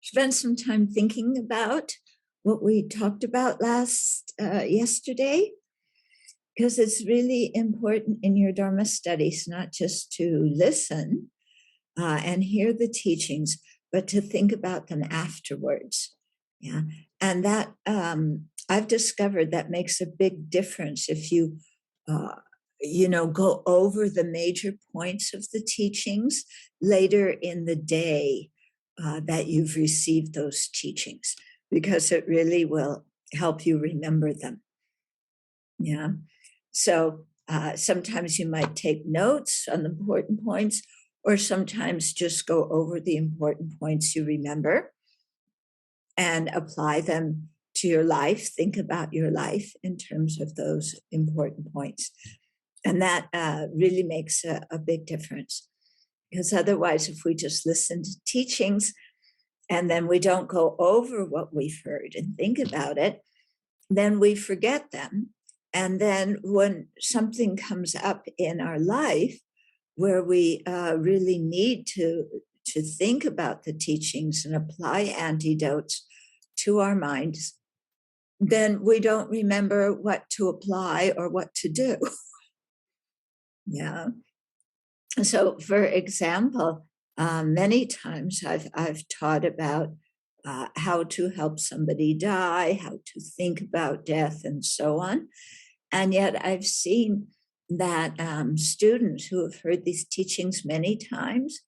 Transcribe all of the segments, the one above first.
spend some time thinking about what we talked about yesterday, because it's really important in your Dharma studies, not just to listen and hear the teachings, but to think about them afterwards. Yeah. And that I've discovered that makes a big difference if you, go over the major points of the teachings later in the day that you've received those teachings, because it really will help you remember them. Yeah. So sometimes you might take notes on the important points, or sometimes just go over the important points you remember and apply them to your life. Think about your life in terms of those important points. And that really makes a big difference. Because otherwise, if we just listen to teachings and then we don't go over what we've heard and think about it, then we forget them. And then when something comes up in our life where we really need to think about the teachings and apply antidotes to our minds, then we don't remember what to apply or what to do. Yeah. So, for example, many times I've taught about how to help somebody die, how to think about death, and so on. And yet I've seen that students who have heard these teachings many times,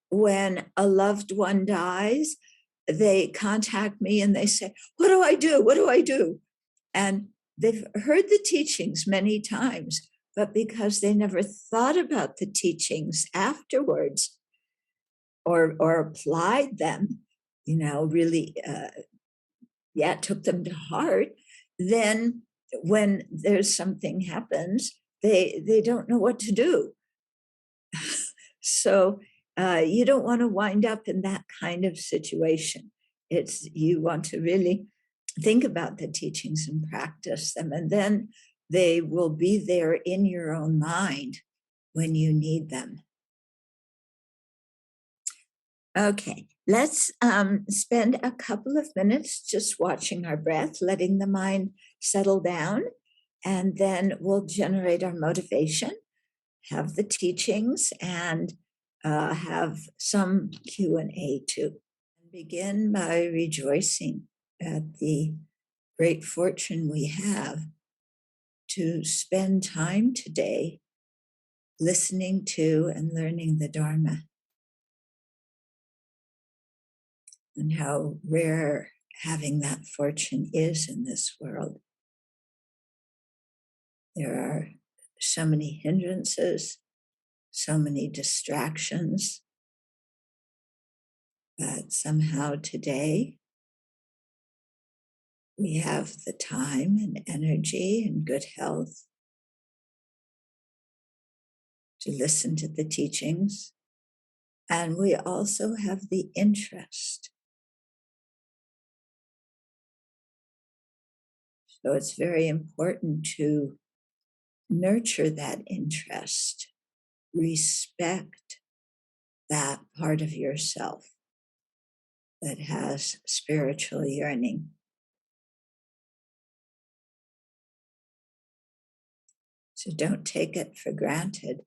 when a loved one dies, they contact me and they say, "What do I do? What do I do?" And they've heard the teachings many times, but because they never thought about the teachings afterwards or applied them, really, took them to heart, then when there's something happens, they don't know what to do. So you don't want to wind up in that kind of situation. You want to really think about the teachings and practice them, and then they will be there in your own mind when you need them. Okay, let's spend a couple of minutes just watching our breath, letting the mind settle down, and then we'll generate our motivation, have the teachings, and have some Q&A too. Begin by rejoicing at the great fortune we have to spend time today listening to and learning the Dharma, and how rare having that fortune is in this world. There are so many hindrances, so many distractions, but somehow today we have the time and energy and good health to listen to the teachings. And we also have the interest. So it's very important to nurture that interest, respect that part of yourself that has spiritual yearning. So don't take it for granted,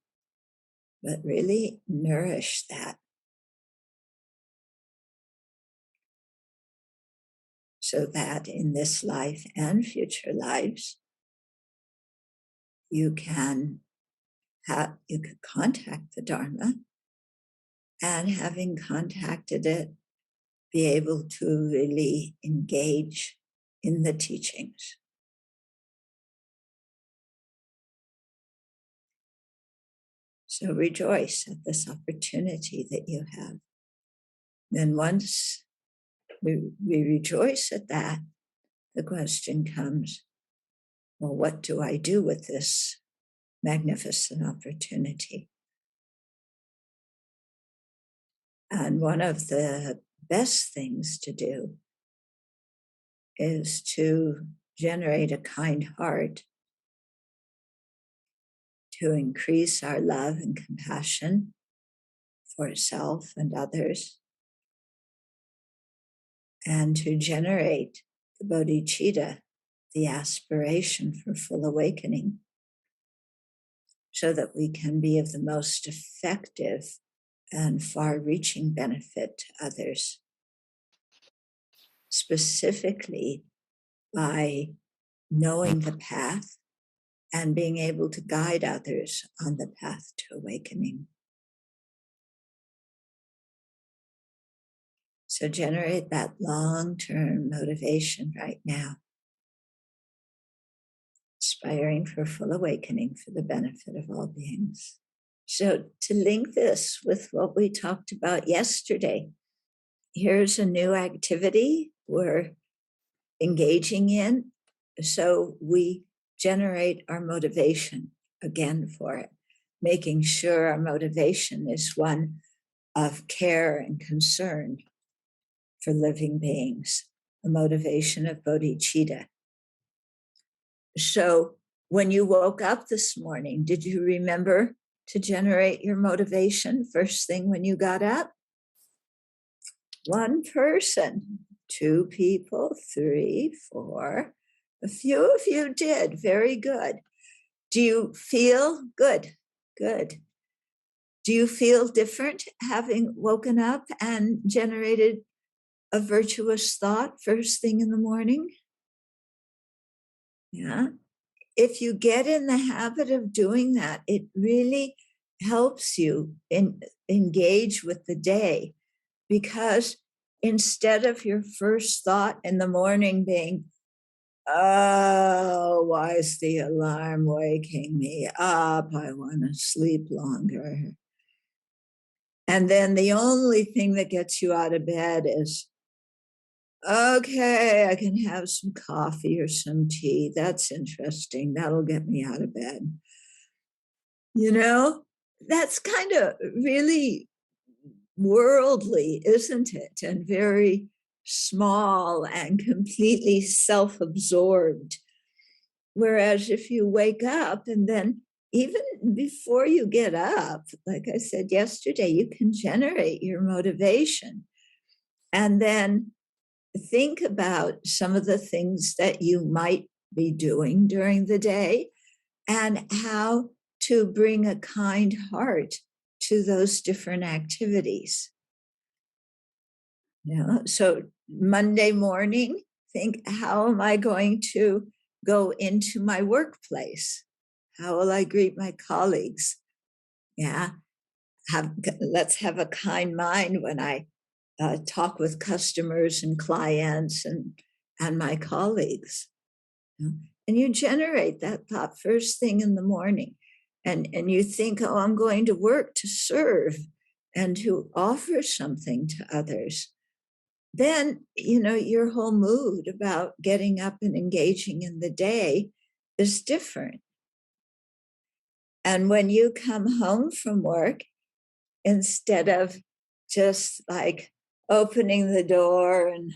but really nourish that. So that in this life and future lives, you can contact the Dharma, and having contacted it, be able to really engage in the teachings. So rejoice at this opportunity that you have. Then once we rejoice at that, the question comes, well, what do I do with this magnificent opportunity? And one of the best things to do is to generate a kind heart, to increase our love and compassion for self and others, and to generate the bodhicitta, the aspiration for full awakening, so that we can be of the most effective and far-reaching benefit to others, specifically by knowing the path and being able to guide others on the path to awakening. So generate that long-term motivation right now, aspiring for full awakening for the benefit of all beings. So to link this with what we talked about yesterday, here's a new activity we're engaging in. So we generate our motivation again for it, making sure our motivation is one of care and concern for living beings, a motivation of bodhicitta. So when you woke up this morning, did you remember to generate your motivation first thing when you got up? One person, two people, three, four. A few of you did. Very good. Do you feel good? Good. Do you feel different having woken up and generated a virtuous thought first thing in the morning? Yeah. If you get in the habit of doing that, it really helps you engage with the day, because instead of your first thought in the morning being, oh, why is the alarm waking me up? I want to sleep longer. And then the only thing that gets you out of bed is, okay, I can have some coffee or some tea. That's interesting. That'll get me out of bed. You know, that's kind of really worldly, isn't it? And very small and completely self-absorbed. Whereas if you wake up and then even before you get up, like I said yesterday, you can generate your motivation and then think about some of the things that you might be doing during the day and how to bring a kind heart to those different activities. You know, so Monday morning, think, how am I going to go into my workplace? How will I greet my colleagues? Yeah, let's have a kind mind when I talk with customers and clients and my colleagues. And you generate that thought first thing in the morning. And you think, oh, I'm going to work to serve and to offer something to others. Then, you know, your whole mood about getting up and engaging in the day is different. And when you come home from work, instead of just like opening the door and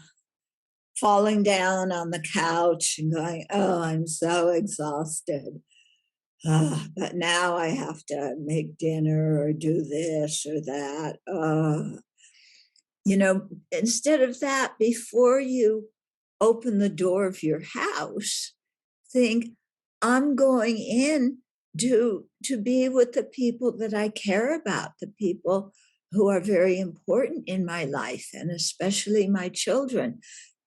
falling down on the couch and going, oh, I'm so exhausted. But now I have to make dinner or do this or that. You know, instead of that, before you open the door of your house, think, I'm going in to be with the people that I care about, the people who are very important in my life, and especially my children.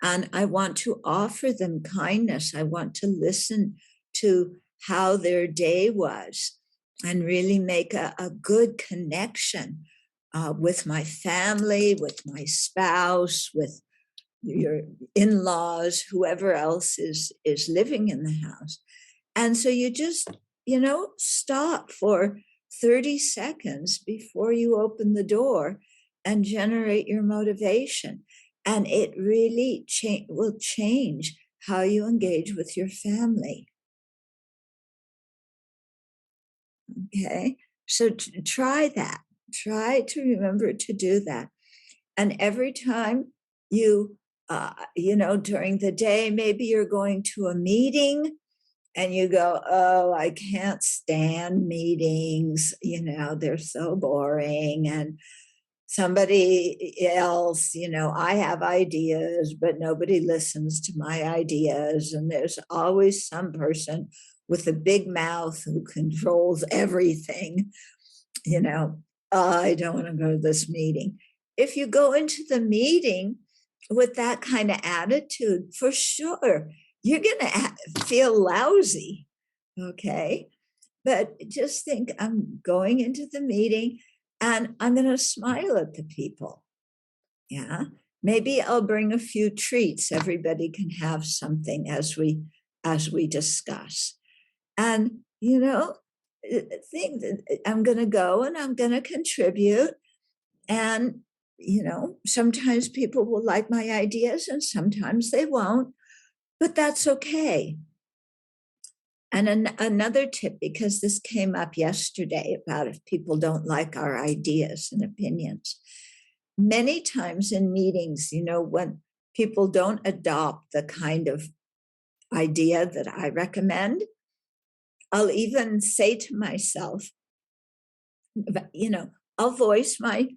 And I want to offer them kindness. I want to listen to how their day was and really make a good connection with my family, with my spouse, with your in-laws, whoever else is living in the house. And so you just, you know, stop for 30 seconds before you open the door and generate your motivation. And it really will change how you engage with your family. Okay, so try that. Try to remember to do that. And every time you, you know, during the day, maybe you're going to a meeting and you go, oh, I can't stand meetings. You know, they're so boring. And somebody else, I have ideas, but nobody listens to my ideas. And there's always some person with a big mouth who controls everything. I don't want to go to this meeting. If you go into the meeting with that kind of attitude, for sure, you're going to feel lousy. Okay. But just think, I'm going into the meeting and I'm going to smile at the people. Yeah. Maybe I'll bring a few treats. Everybody can have something as we discuss. And, think that I'm going to go and I'm going to contribute. And, sometimes people will like my ideas and sometimes they won't, but that's okay. And another tip, because this came up yesterday about if people don't like our ideas and opinions. Many times in meetings, when people don't adopt the kind of idea that I recommend, I'll even say to myself, I'll voice my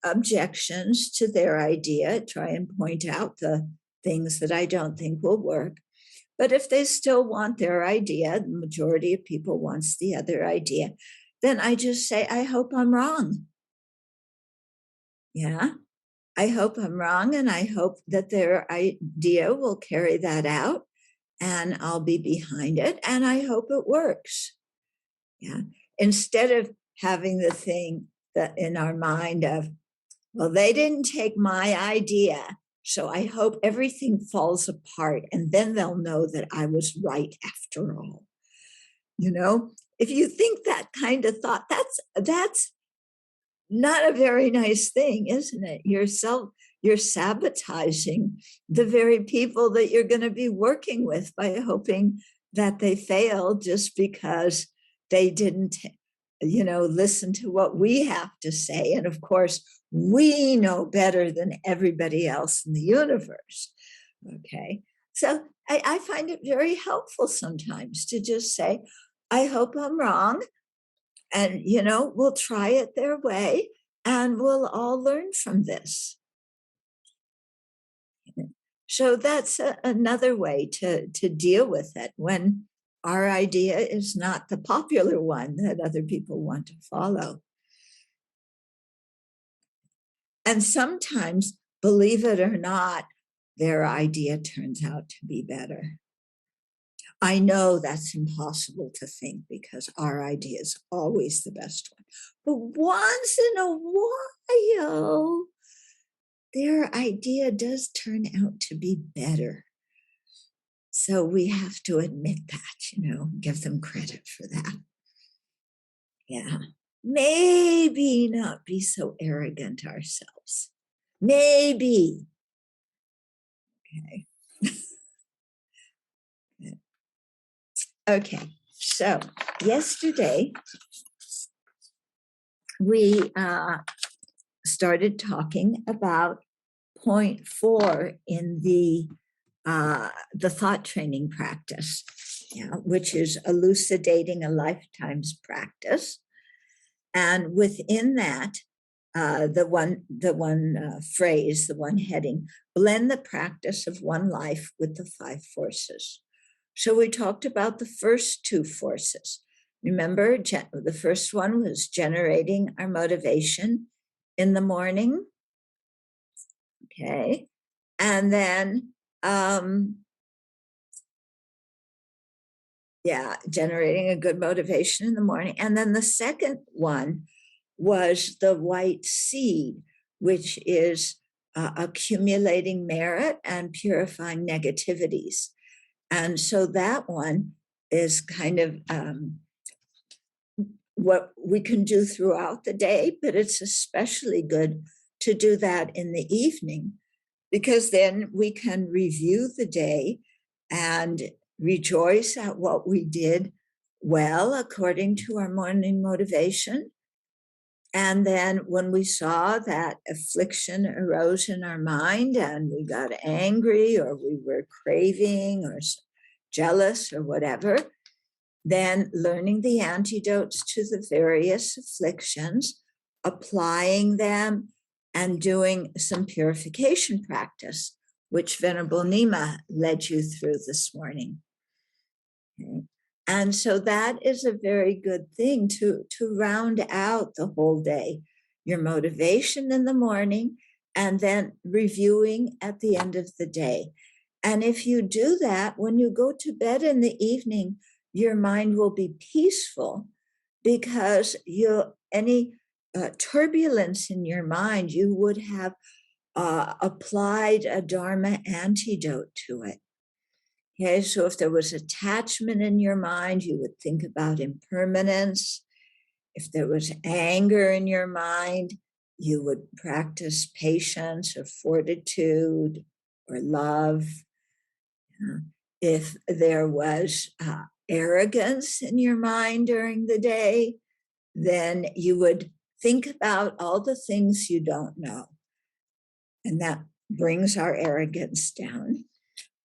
objections to their idea, try and point out the things that I don't think will work. But if they still want their idea, the majority of people wants the other idea, then I just say, I hope I'm wrong. Yeah, I hope I'm wrong, and I hope that their idea will carry that out, and I'll be behind it, and I hope it works. Yeah, instead of having the thing that in our mind of, well, they didn't take my idea, so I hope everything falls apart, and then they'll know that I was right after all. If you think that kind of thought, that's not a very nice thing, isn't it? You're sabotaging the very people that you're going to be working with by hoping that they fail just because they didn't, listen to what we have to say. And of course, we know better than everybody else in the universe. Okay. So I find it very helpful sometimes to just say, I hope I'm wrong. And, we'll try it their way and we'll all learn from this. So that's another way to deal with it when our idea is not the popular one that other people want to follow. And sometimes, believe it or not, their idea turns out to be better. I know that's impossible to think because our idea is always the best one. But once in a while, their idea does turn out to be better. So we have to admit that, give them credit for that. Yeah. Maybe not be so arrogant ourselves. Maybe. Okay. Okay. So yesterday, we started talking about point 4 in the thought training practice, which is elucidating a lifetime's practice. And within that, the one phrase, the one heading, blend the practice of one life with the 5 forces. So we talked about the first 2 forces. Remember, the first one was generating our motivation in the morning. Okay. And then, generating a good motivation in the morning. And then the second one was the white seed, which is accumulating merit and purifying negativities. And so that one is kind of what we can do throughout the day, but it's especially good to do that in the evening, because then we can review the day and rejoice at what we did well according to our morning motivation. And then when we saw that affliction arose in our mind and we got angry or we were craving or jealous or whatever, then learning the antidotes to the various afflictions applying them and doing some purification practice, which Venerable Nima led you through this morning. Okay. And so that is a very good thing to round out the whole day, your motivation in the morning, and then reviewing at the end of the day. And if you do that, when you go to bed in the evening, your mind will be peaceful because any turbulence in your mind, you would have applied a Dharma antidote to it. Okay, so if there was attachment in your mind, you would think about impermanence. If there was anger in your mind, you would practice patience or fortitude or love. If there was arrogance in your mind during the day, then you would think about all the things you don't know. And that brings our arrogance down.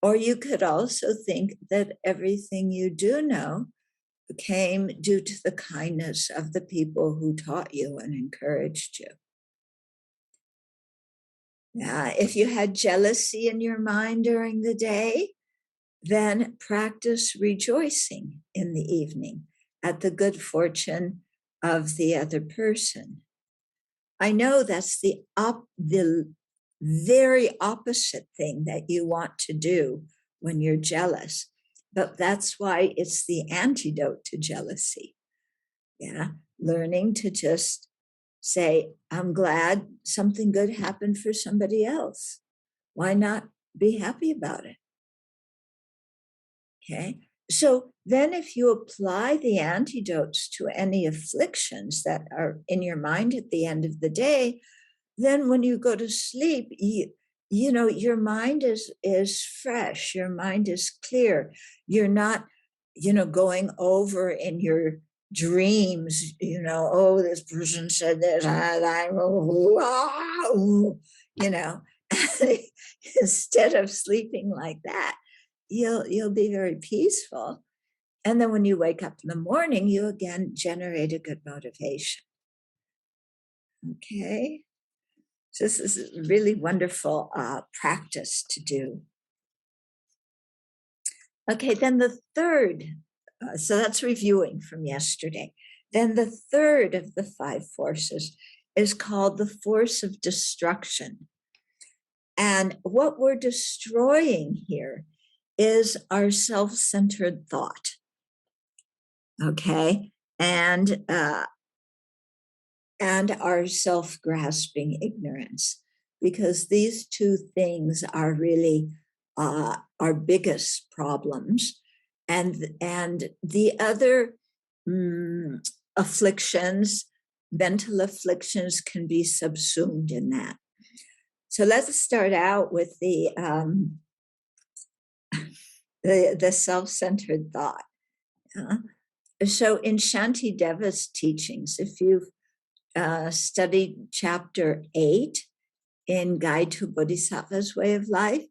Or you could also think that everything you do know came due to the kindness of the people who taught you and encouraged you. If you had jealousy in your mind during the day, then practice rejoicing in the evening at the good fortune of the other person. I know that's the very opposite thing that you want to do when you're jealous, but that's why it's the antidote to jealousy. Learning to just say, I'm glad something good happened for somebody else. Why not be happy about it? Okay. So then if you apply the antidotes to any afflictions that are in your mind at the end of the day, then when you go to sleep, you know, your mind is fresh, your mind is clear. You're not, going over in your dreams, oh, this person said this, instead of sleeping like that, you'll be very peaceful. And then when you wake up in the morning, you again generate a good motivation. Okay. So this is a really wonderful practice to do. Okay, then the third, so that's reviewing from yesterday. Then the third of the 5 forces is called the force of destruction. And what we're destroying here is our self-centered thought. Okay, and our self-grasping ignorance, because these two things are really our biggest problems. And the other afflictions, mental afflictions, can be subsumed in that. So let's start out with the self-centered thought. So in Shantideva's teachings, if you've studied chapter 8 in Guide to Bodhisattva's Way of Life,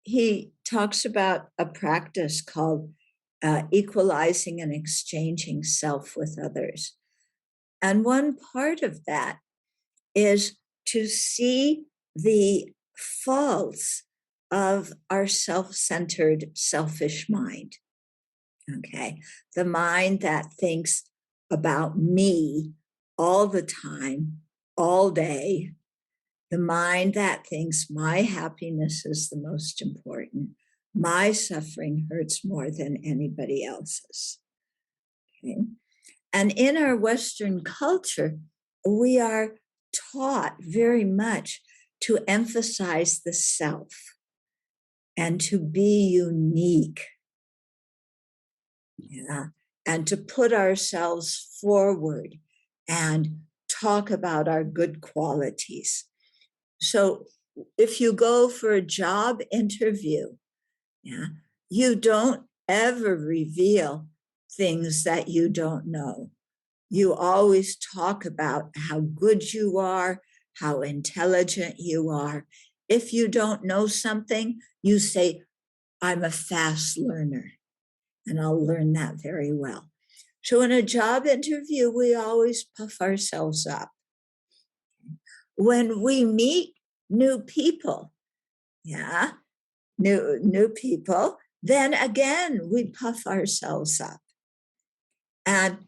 he talks about a practice called equalizing and exchanging self with others. And one part of that is to see the faults of our self-centered, selfish mind. Okay, the mind that thinks about me all the time, all day, the mind that thinks my happiness is the most important, my suffering hurts more than anybody else's. Okay? And in our Western culture, we are taught very much to emphasize the self and to be unique. And to put ourselves forward and talk about our good qualities. So if you go for a job interview, you don't ever reveal things that you don't know. You always talk about how good you are, how intelligent you are. If you don't know something, you say, I'm a fast learner, and I'll learn that very well. So in a job interview, we always puff ourselves up. When we meet new people, yeah, new people, then again, we puff ourselves up. And,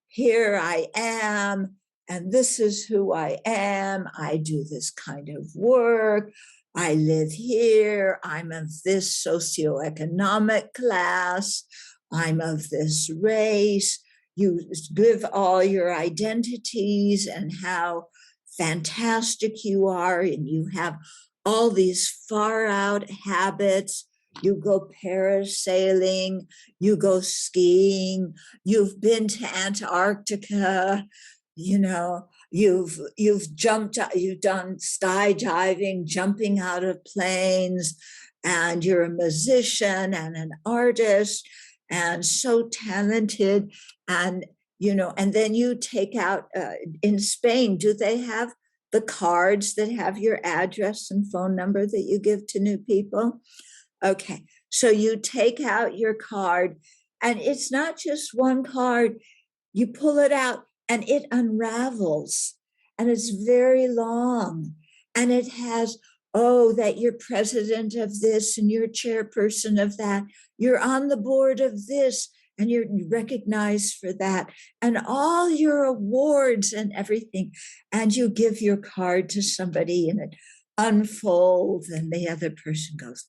here I am, and this is who I am. I do this kind of work. I live here. I'm of this socioeconomic class. I'm of this race. You give all your identities and how fantastic you are, and you have all these far out habits. You go parasailing, you go skiing, you've been to Antarctica, you've jumped, you've done skydiving, jumping out of planes, and you're a musician and an artist and so talented. And and then you take out in Spain, do they have the cards that have your address and phone number that you give to new people? Okay, so you take out your card, and it's not just one card. You pull it out and it unravels, and it's very long, and it has, that you're president of this and you're chairperson of that. You're on the board of this and you're recognized for that, and all your awards and everything. And you give your card to somebody and it unfolds, and the other person goes,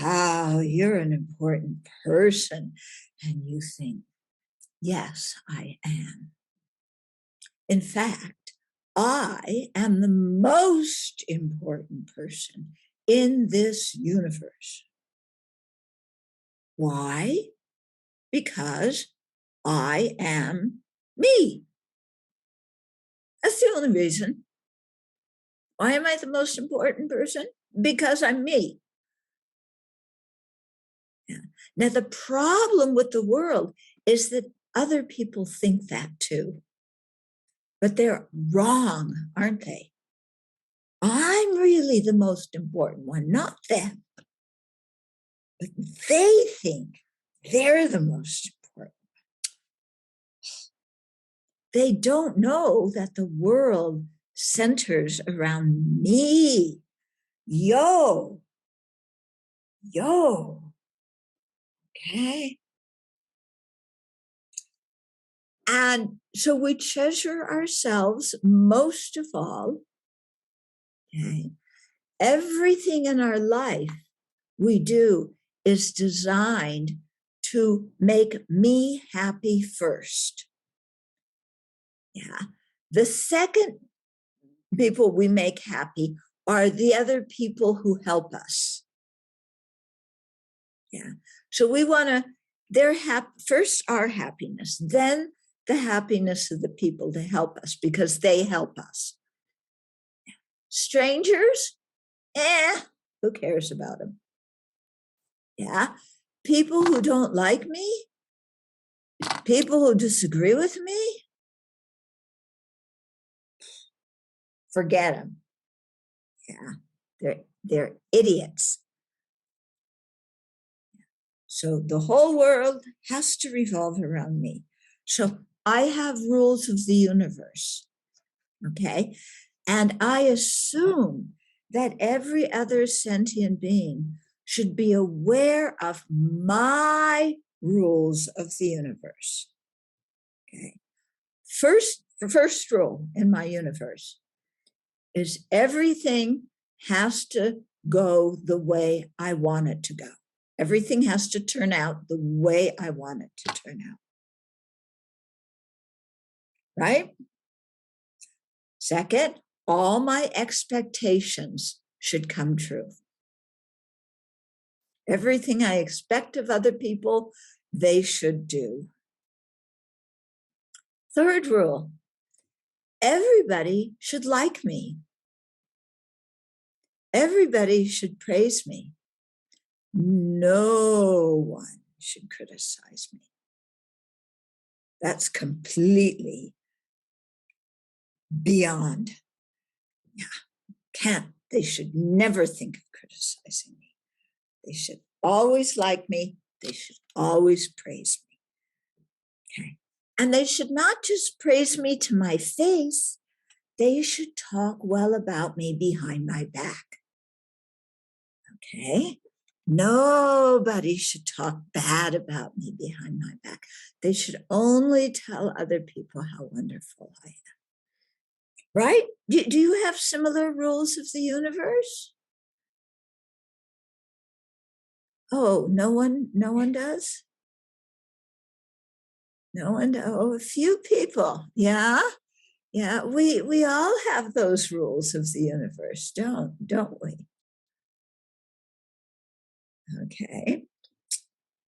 wow, you're an important person. And you think, yes, I am. In fact, I am the most important person in this universe. Why? Because I am me. That's the only reason. Why am I the most important person? Because I'm me. Yeah. Now, the problem with the world is that other people think that too. But they're wrong, aren't they? I'm really the most important one, not them. But they think they're the most important. They don't know that the world centers around me. Yo. Okay. And so we treasure ourselves most of all. Okay. Everything in our life we do is designed to make me happy first. Yeah. The second people we make happy are the other people who help us. Yeah. So we want to, first our happiness, then the happiness of the people to help us because they help us. Strangers, who cares about them? Yeah. People who don't like me, people who disagree with me, forget them. Yeah. They're idiots. So the whole world has to revolve around me. So I have rules of the universe. Okay. And I assume that every other sentient being should be aware of my rules of the universe. Okay. The first rule in my universe is everything has to go the way I want it to go. Everything has to turn out the way I want it to turn out. Right? Second, all my expectations should come true. Everything I expect of other people, they should do. Third rule, everybody should like me. Everybody should praise me. No one should criticize me. That's completely beyond. Yeah, they should never think of criticizing me. They should always like me. They should always praise me. Okay. And they should not just praise me to my face. they should talk well about me behind my back. Okay? Nobody should talk bad about me behind my back. They should only tell other people how wonderful I am. Right? Do you have similar rules of the universe? Oh, no one does? No one, oh, a few people. Yeah. Yeah, we all have those rules of the universe, don't we? Okay.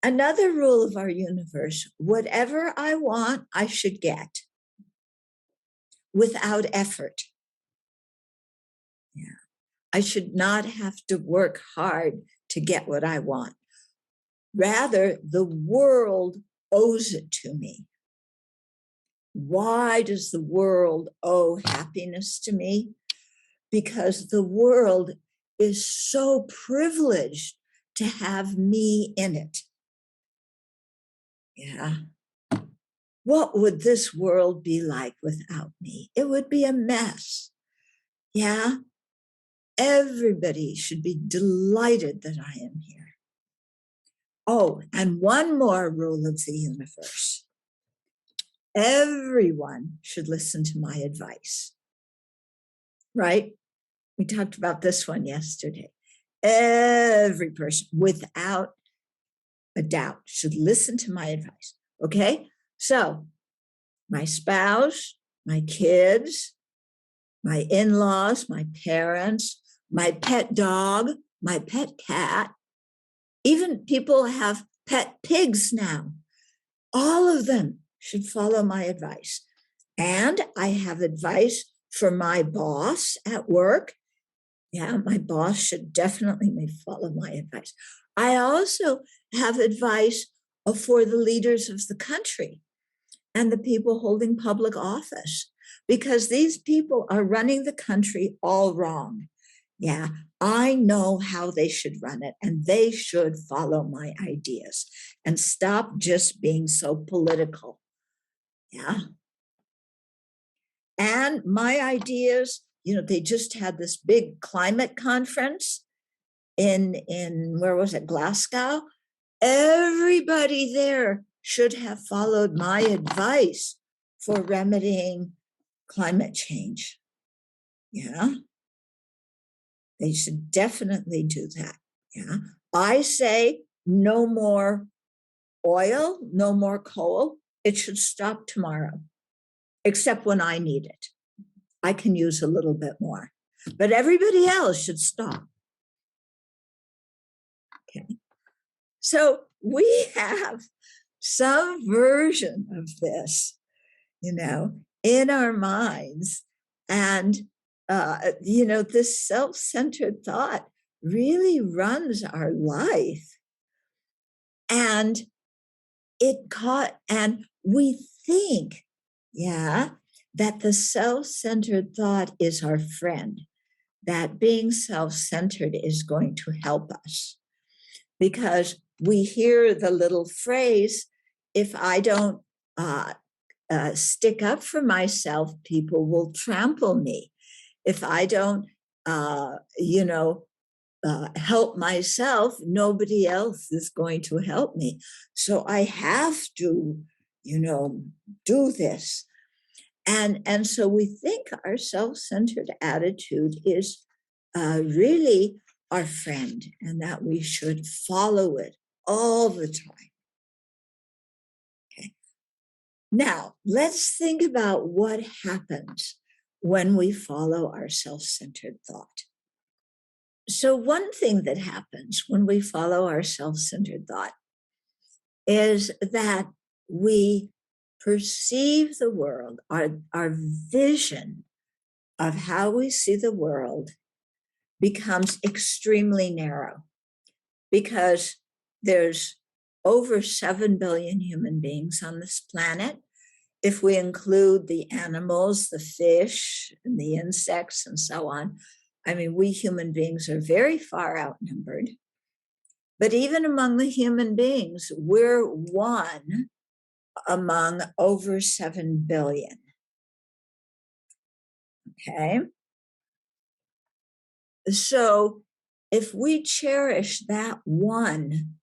Another rule of our universe, whatever I want, I should get without effort. Yeah. I should not have to work hard to get what I want. Rather, the world owes it to me. Why does the world owe happiness to me? Because the world is so privileged to have me in it. Yeah. What would this world be like without me? It would be a mess. Yeah. Everybody should be delighted that I am here. Oh, and one more rule of the universe. Everyone should listen to my advice. Right? We talked about this one yesterday. Every person, without a doubt, should listen to my advice. Okay? So, my spouse, my kids, my in-laws, my parents, my pet dog, my pet cat, even people have pet pigs now. All of them should follow my advice. And I have advice for my boss at work. Yeah, my boss should definitely follow my advice. I also have advice for the leaders of the country and the people holding public office, because these people are running the country all wrong. Yeah, I know how they should run it, and they should follow my ideas and stop just being so political. Yeah. And my ideas, they just had this big climate conference in where was it, Glasgow? Everybody there should have followed my advice for remedying climate change. Yeah. They should definitely do that. Yeah. I say no more oil, no more coal. It should stop tomorrow, except when I need it. I can use a little bit more, but everybody else should stop. Okay. So we have some version of this, in our minds. And, this self-centered thought really runs our life. And and we think, that the self-centered thought is our friend, that being self-centered is going to help us. Because we hear the little phrase, if I don't stick up for myself, people will trample me. If I don't, help myself, nobody else is going to help me. So I have to, do this. And so we think our self-centered attitude is really our friend, and that we should follow it all the time. Okay. Now, let's think about what happens when we follow our self-centered thought. So one thing that happens when we follow our self-centered thought is that we perceive the world, our vision of how we see the world becomes extremely narrow, because there's over 7 billion human beings on this planet. If we include the animals, the fish, and the insects, and so on, we human beings are very far outnumbered. But even among the human beings, we're one among over 7 billion. Okay. So if we cherish that one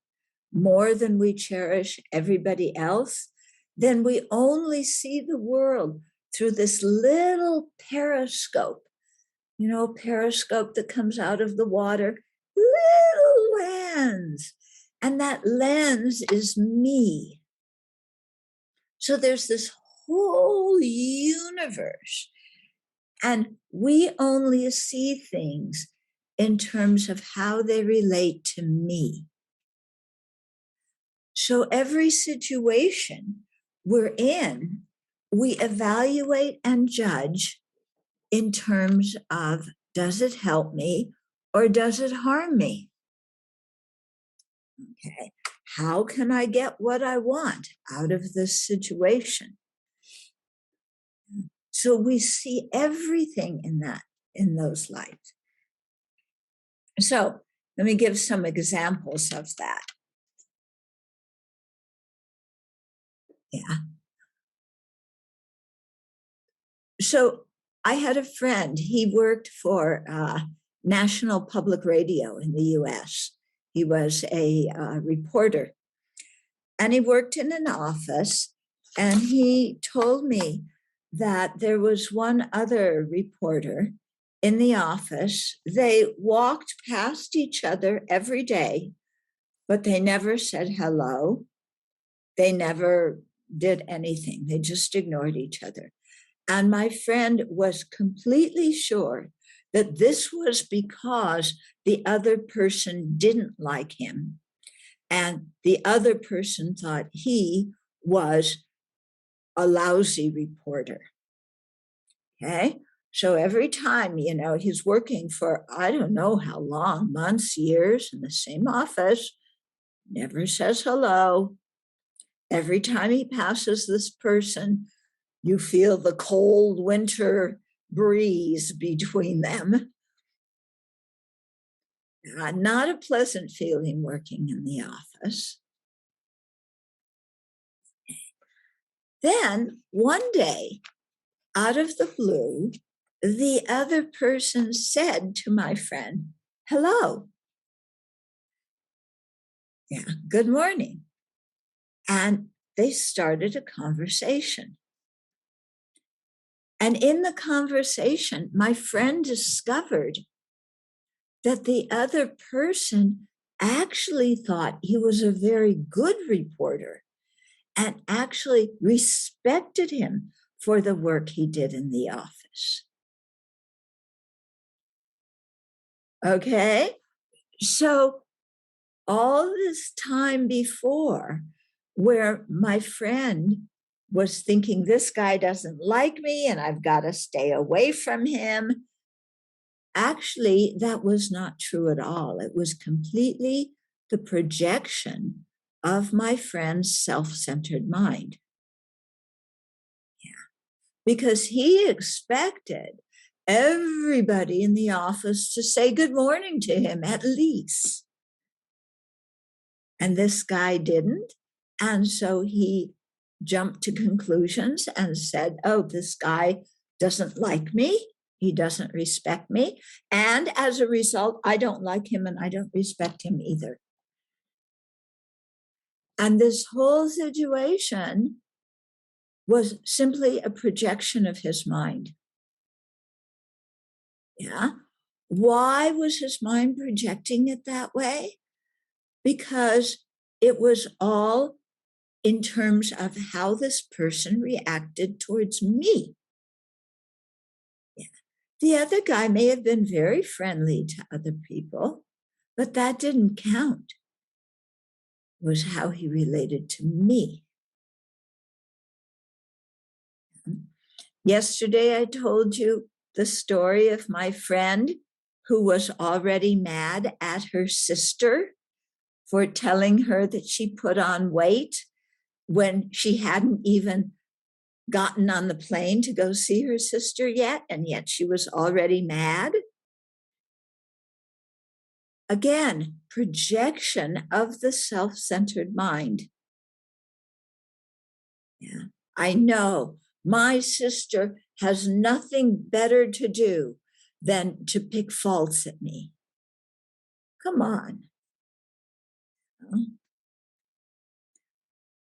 more than we cherish everybody else, then we only see the world through this little periscope, periscope that comes out of the water, little lens. And that lens is me. So there's this whole universe. And we only see things in terms of how they relate to me. So every situation we're in, we evaluate and judge in terms of, does it help me or does it harm me? Okay. How can I get what I want out of this situation? So we see everything in those lights. So let me give some examples of that. Yeah. So I had a friend, he worked for National Public Radio in the US. He was a reporter, and he worked in an office, and he told me that there was one other reporter in the office. They walked past each other every day, but they never said hello. They never did anything. They just ignored each other. And my friend was completely sure that this was because the other person didn't like him. And the other person thought he was a lousy reporter. Okay. So every time, he's working for, I don't know how long, months, years in the same office, never says hello. Every time he passes this person, you feel the cold winter breeze between them. Not a pleasant feeling working in the office. Then one day, out of the blue, the other person said to my friend, hello. Yeah, good morning. And they started a conversation. And in the conversation, my friend discovered that the other person actually thought he was a very good reporter and actually respected him for the work he did in the office. Okay, so all this time before, where my friend was thinking, this guy doesn't like me and I've got to stay away from him, actually, that was not true at all. It was completely the projection of my friend's self-centered mind. Yeah. Because he expected everybody in the office to say good morning to him at least. And this guy didn't. And so he jumped to conclusions and said, oh, this guy doesn't like me. He doesn't respect me. And as a result, I don't like him and I don't respect him either. And this whole situation was simply a projection of his mind. Yeah. Why was his mind projecting it that way? Because it was all in terms of how this person reacted towards me. Yeah. The other guy may have been very friendly to other people, but that didn't count. It was how he related to me. Yesterday, I told you the story of my friend who was already mad at her sister for telling her that she put on weight when she hadn't even gotten on the plane to go see her sister yet, and yet she was already mad. Again, projection of the self-centered mind. Yeah, I know my sister has nothing better to do than to pick faults at me. Come on.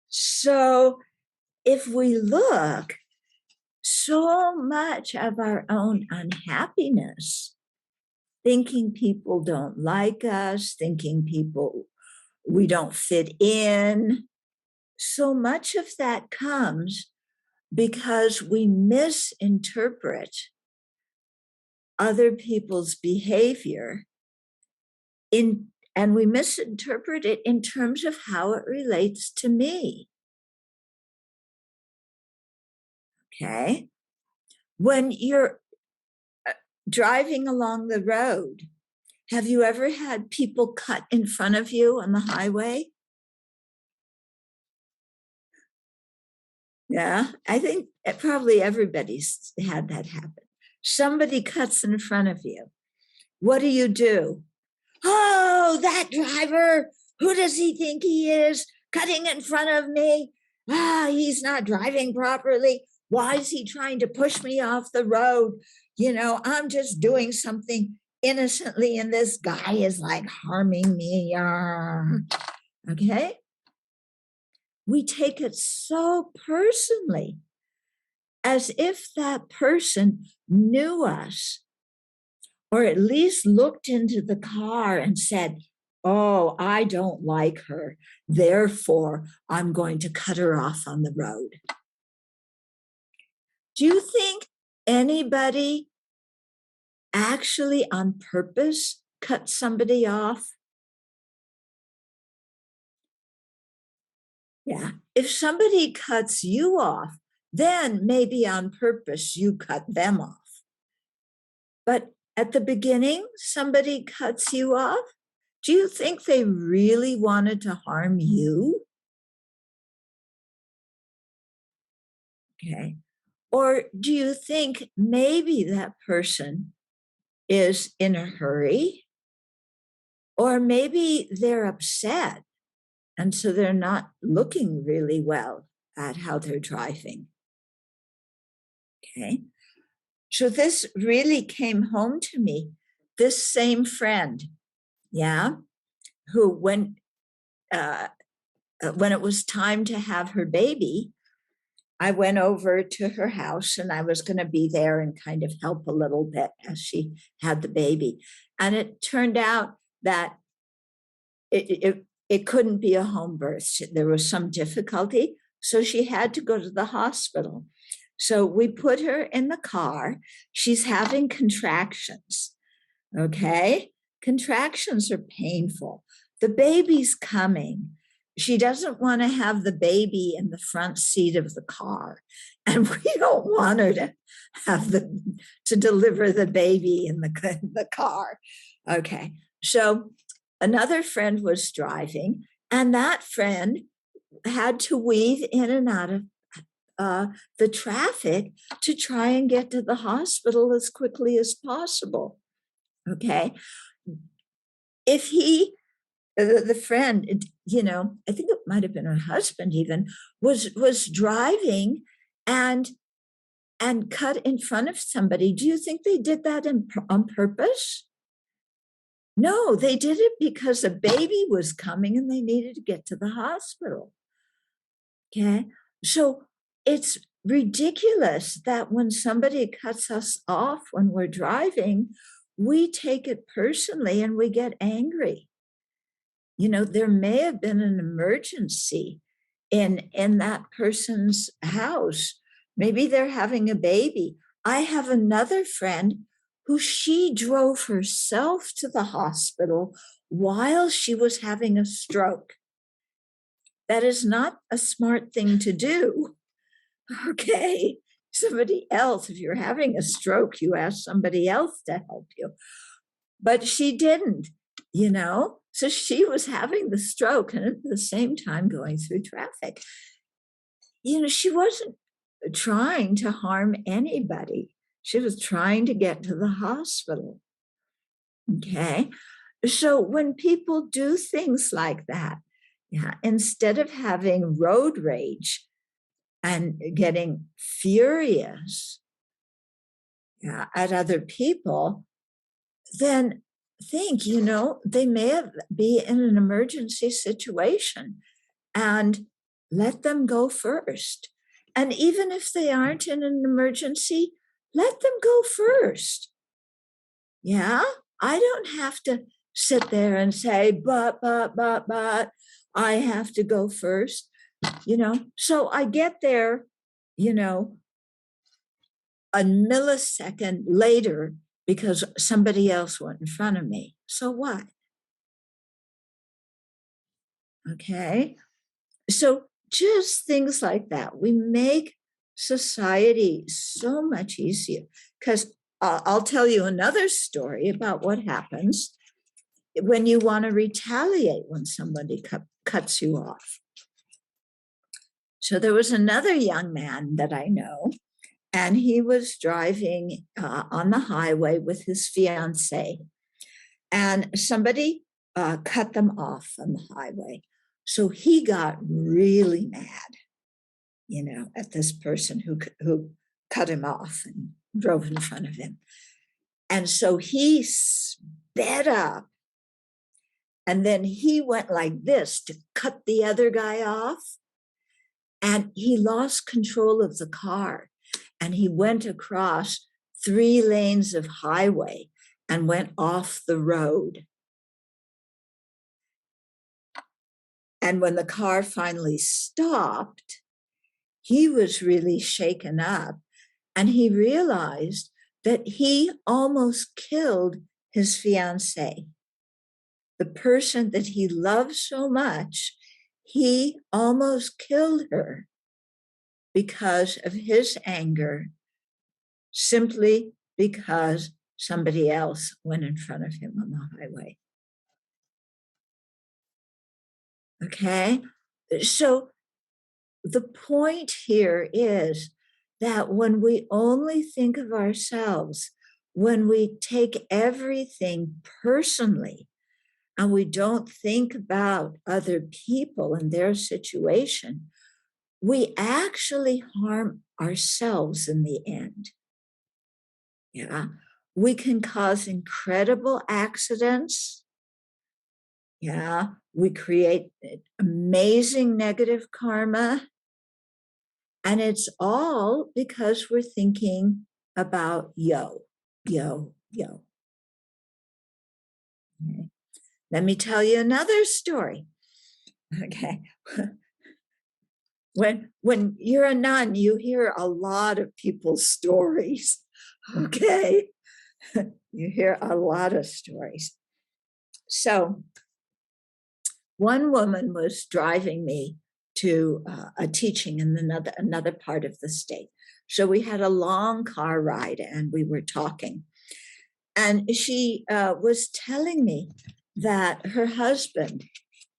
So if we look, so much of our own unhappiness, thinking people don't like us, thinking we don't fit in, so much of that comes because we misinterpret other people's behavior and we misinterpret it in terms of how it relates to me. Okay? When you're driving along the road, have you ever had people cut in front of you on the highway? Yeah, I think probably everybody's had that happen. Somebody cuts in front of you. What do? Oh, that driver, who does he think he is? Cutting in front of me. He's not driving properly. Why is he trying to push me off the road? I'm just doing something innocently, and this guy is like harming me. Okay? We take it so personally, as if that person knew us, or at least looked into the car and said, oh, I don't like her, therefore I'm going to cut her off on the road. Do you think anybody actually on purpose cut somebody off? Yeah. If somebody cuts you off, then maybe on purpose you cut them off. But at the beginning, somebody cuts you off. Do you think they really wanted to harm you? Okay. Or do you think maybe that person is in a hurry? Or maybe they're upset, and so they're not looking really well at how they're driving. Okay. So this really came home to me. This same friend, yeah, who when it was time to have her baby, I went over to her house and I was going to be there and kind of help a little bit as she had the baby. And it turned out that it couldn't be a home birth. There was some difficulty. So she had to go to the hospital. So we put her in the car. She's having contractions. Okay. Contractions are painful. The baby's coming. She doesn't want to have the baby in the front seat of the car. And we don't want her to to deliver the baby in the car. Okay. So another friend was driving, and that friend had to weave in and out of the traffic to try and get to the hospital as quickly as possible. Okay. If the friend, I think it might have been her husband even, was driving and cut in front of somebody, do you think they did that on purpose? No, they did it because a baby was coming and they needed to get to the hospital. Okay. So it's ridiculous that when somebody cuts us off when we're driving, we take it personally and we get angry. There may have been an emergency in that person's house. Maybe they're having a baby. I have another friend who she drove herself to the hospital while she was having a stroke. That is not a smart thing to do. Okay. Somebody else, if you're having a stroke, you ask somebody else to help you. But she didn't, So she was having the stroke and at the same time going through traffic. She wasn't trying to harm anybody. She was trying to get to the hospital. Okay. So when people do things like that, instead of having road rage and getting furious, at other people, then think, they may be in an emergency situation, and let them go first. And even if they aren't in an emergency, let them go first. Yeah, I don't have to sit there and say, but, I have to go first, So I get there, a millisecond later because somebody else went in front of me. So what? Okay. So just things like that. We make society so much easier because I'll tell you another story about what happens when you want to retaliate when somebody cuts you off. So there was another young man that I know, and he was driving on the highway with his fiancée, and somebody cut them off on the highway. So he got really mad, at this person who cut him off and drove in front of him. And so he sped up, and then he went like this to cut the other guy off, and he lost control of the car, and he went across 3 lanes of highway and went off the road. And when the car finally stopped, he was really shaken up, and he realized that he almost killed his fiancée. The person that he loved so much, he almost killed her because of his anger, simply because somebody else went in front of him on the highway. Okay? So the point here is that when we only think of ourselves, when we take everything personally, and we don't think about other people and their situation, we actually harm ourselves in the end. Yeah. We can cause incredible accidents. Yeah. We create amazing negative karma. And it's all because we're thinking about yo. Okay. Let me tell you another story. Okay. When you're a nun, you hear a lot of people's stories. Okay. You hear a lot of stories. So one woman was driving me to a teaching in another part of the state. So we had a long car ride and we were talking. And she was telling me that her husband,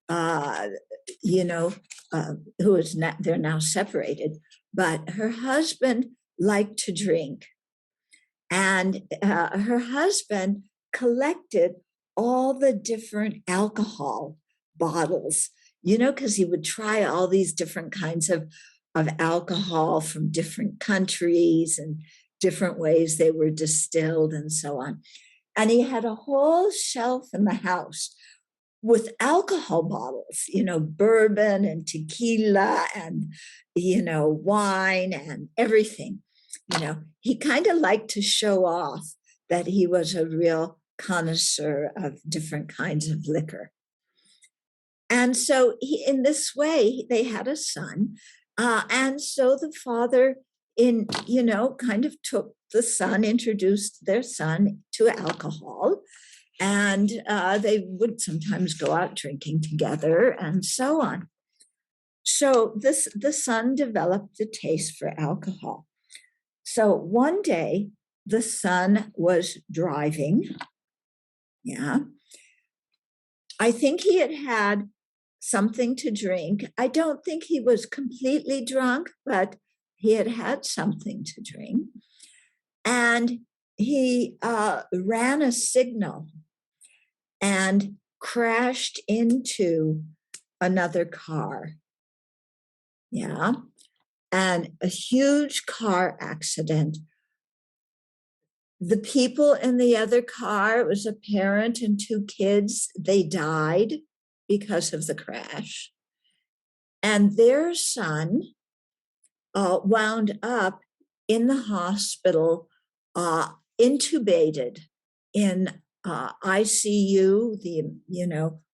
who is not, they're now separated, but her husband liked to drink. And her husband collected all the different alcohol bottles, because he would try all these different kinds of alcohol from different countries and different ways they were distilled and so on. And he had a whole shelf in the house with alcohol bottles, bourbon and tequila and, wine and everything. He kind of liked to show off that he was a real connoisseur of different kinds of liquor. And so in this way, they had a son. And so the father kind of took the son, introduced their son to alcohol. And they would sometimes go out drinking together and so on. So the son developed a taste for alcohol. So one day, the son was driving. Yeah. I think he had something to drink. I don't think he was completely drunk, but he had something to drink. And he ran a signal and crashed into another car. Yeah. And a huge car accident. The people in the other car, it was a parent and two kids, they died because of the crash. And their son wound up in the hospital, intubated in ICU,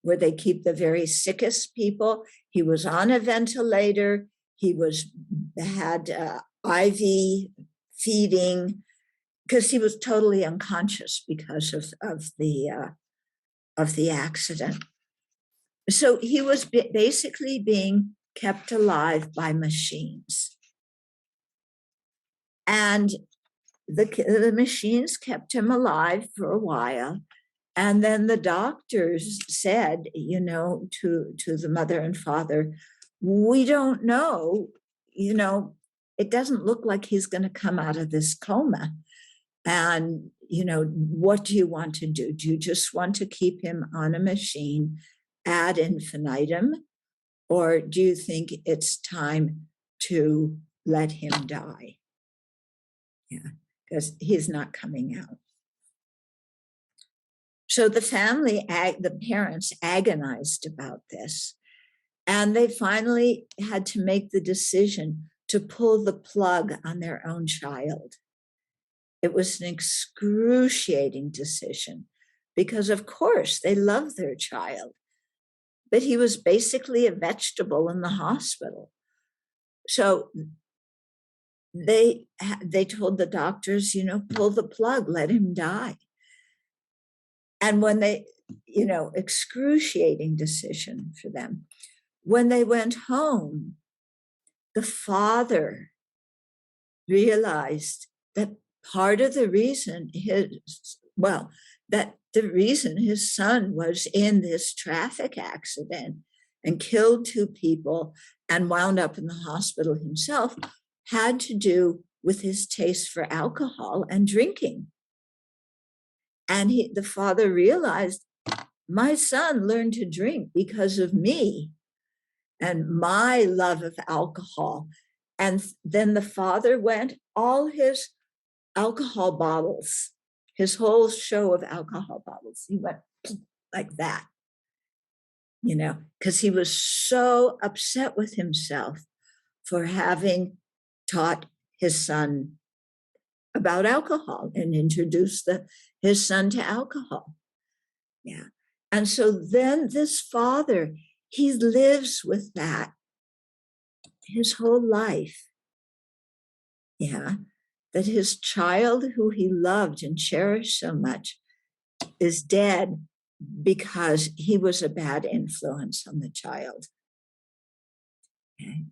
where they keep the very sickest people. He was on a ventilator. He had IV feeding because he was totally unconscious because of the accident. So he was basically being kept alive by machines. And the machines kept him alive for a while. And then the doctors said, to the mother and father, we don't know, it doesn't look like he's going to come out of this coma. And, what do you want to do? Do you just want to keep him on a machine ad infinitum? Or do you think it's time to let him die? Yeah, because he's not coming out. So the parents agonized about this. And they finally had to make the decision to pull the plug on their own child. It was an excruciating decision because, of course, they love their child, but he was basically a vegetable in the hospital. So they told the doctors, pull the plug, let him die. And when excruciating decision for them. When they went home, the father realized that part of the reason his son was in this traffic accident and killed two people and wound up in the hospital himself had to do with his taste for alcohol and drinking. And the father realized, my son learned to drink because of me and my love of alcohol. And then the father went, all his alcohol bottles, his whole show of alcohol bottles, he went like that, because he was so upset with himself for having taught his son about alcohol and introduced his son to alcohol. Yeah. And so then this father, he lives with that his whole life. Yeah. That his child, who he loved and cherished so much, is dead because he was a bad influence on the child. Okay.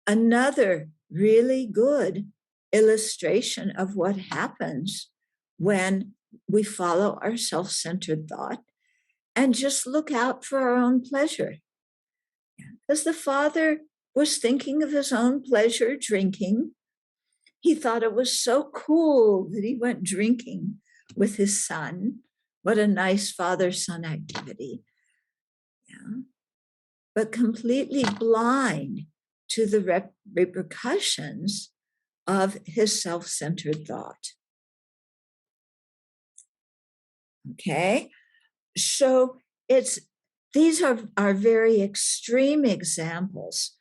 Another really good illustration of what happens when we follow our self-centered thought and just look out for our own pleasure. Because the father was thinking of his own pleasure drinking. He thought it was so cool that he went drinking with his son. What a nice father-son activity. Yeah. But completely blind to the repercussions of his self-centered thought. Okay, so these are very extreme examples,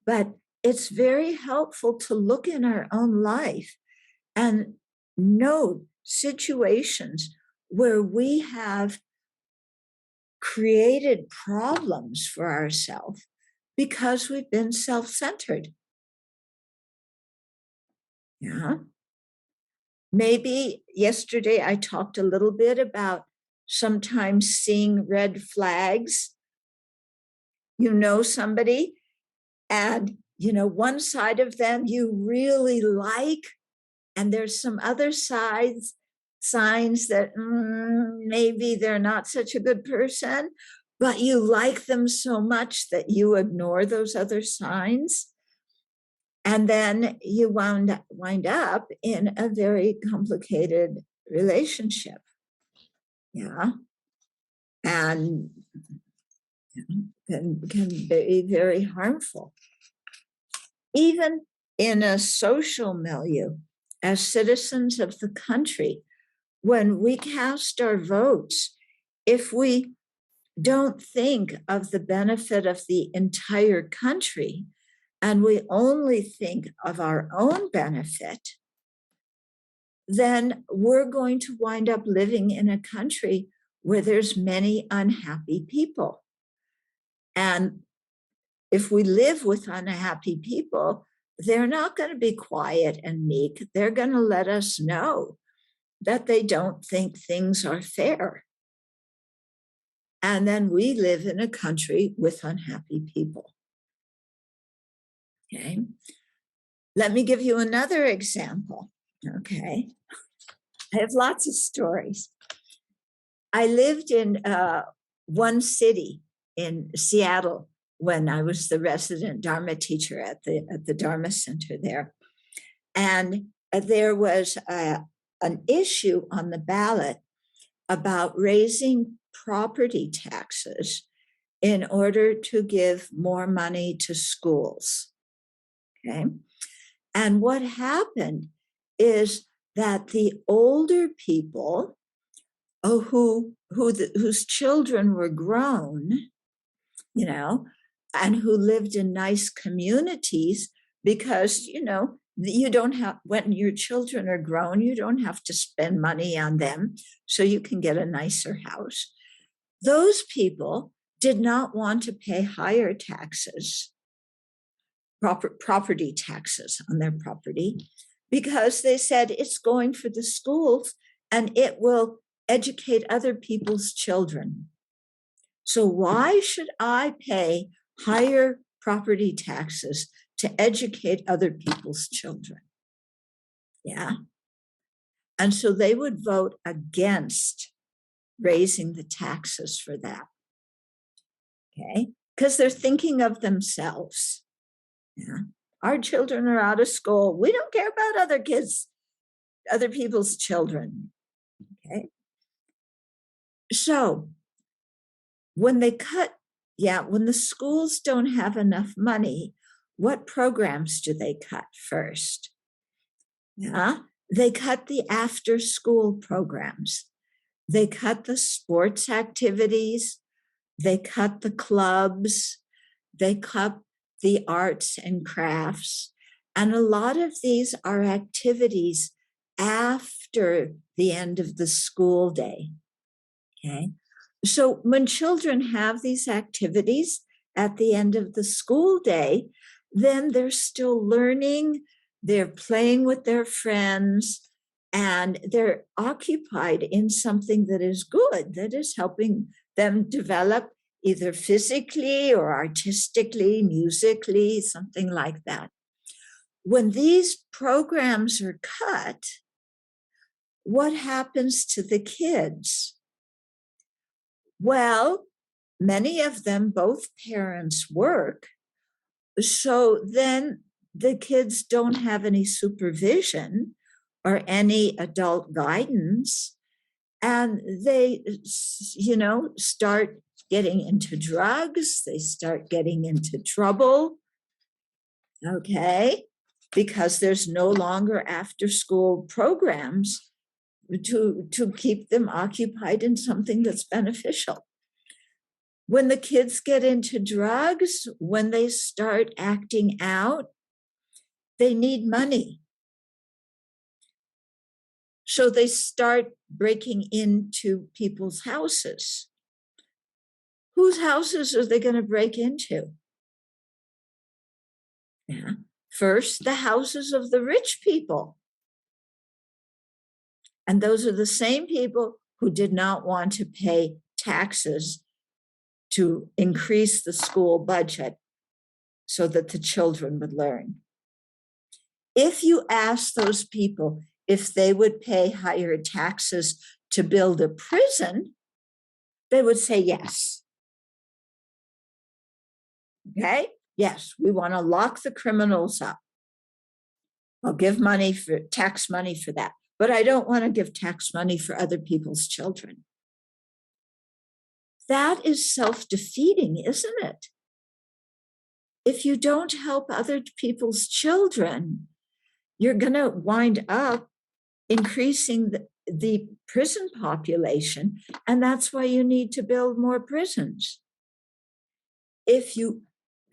but it's very helpful to look in our own life and note situations where we have created problems for ourselves because we've been self-centered. Yeah. Maybe yesterday I talked a little bit about sometimes seeing red flags. Somebody, and one side of them you really like, and there's some other signs that maybe they're not such a good person, but you like them so much that you ignore those other signs. And then you wind up in a very complicated relationship. Yeah. And can be very harmful. Even in a social milieu, as citizens of the country, when we cast our votes, if we don't think of the benefit of the entire country and we only think of our own benefit, then we're going to wind up living in a country where there's many unhappy people. And if we live with unhappy people, they're not going to be quiet and meek. They're going to let us know that they don't think things are fair. And then we live in a country with unhappy people. Okay. Let me give you another example. Okay. I have lots of stories. I lived in one city in Seattle when I was the resident Dharma teacher at the Dharma Center there. And there was an issue on the ballot about raising property taxes in order to give more money to schools. Okay. And what happened is that the older people whose children were grown, and who lived in nice communities, because, you don't have, when your children are grown, you don't have to spend money on them, so you can get a nicer house. Those people did not want to pay higher taxes, property taxes on their property, because they said it's going for the schools and it will educate other people's children. So why should I pay higher property taxes to educate other people's children? Yeah. And so they would vote against raising the taxes for that. Okay. Because they're thinking of themselves. Yeah. Our children are out of school. We don't care about other kids, other people's children. Okay. So when they when the schools don't have enough money, what programs do they cut first? Yeah. They cut the after-school programs. They cut the sports activities. They cut the clubs. They cut the arts and crafts. And a lot of these are activities after the end of the school day. Okay. So when children have these activities at the end of the school day, then they're still learning, they're playing with their friends, and they're occupied in something that is good, that is helping them develop either physically or artistically, musically, something like that. When these programs are cut, what happens to the kids? Well, many of them, both parents work. So then the kids don't have any supervision or any adult guidance. And they, start getting into drugs. They start getting into trouble. Okay. Because there's no longer after school programs to keep them occupied in something that's beneficial. When the kids get into drugs, when they start acting out, they need money. So they start breaking into people's houses. Whose houses are they going to break into? Yeah. First, the houses of the rich people. And those are the same people who did not want to pay taxes to increase the school budget so that the children would learn. If you ask those people if they would pay higher taxes to build a prison, they would say yes. Okay? Yes, we want to lock the criminals up. I'll give tax money for that. But I don't want to give tax money for other people's children. That is self-defeating, isn't it? If you don't help other people's children, you're going to wind up increasing the prison population, and that's why you need to build more prisons. If you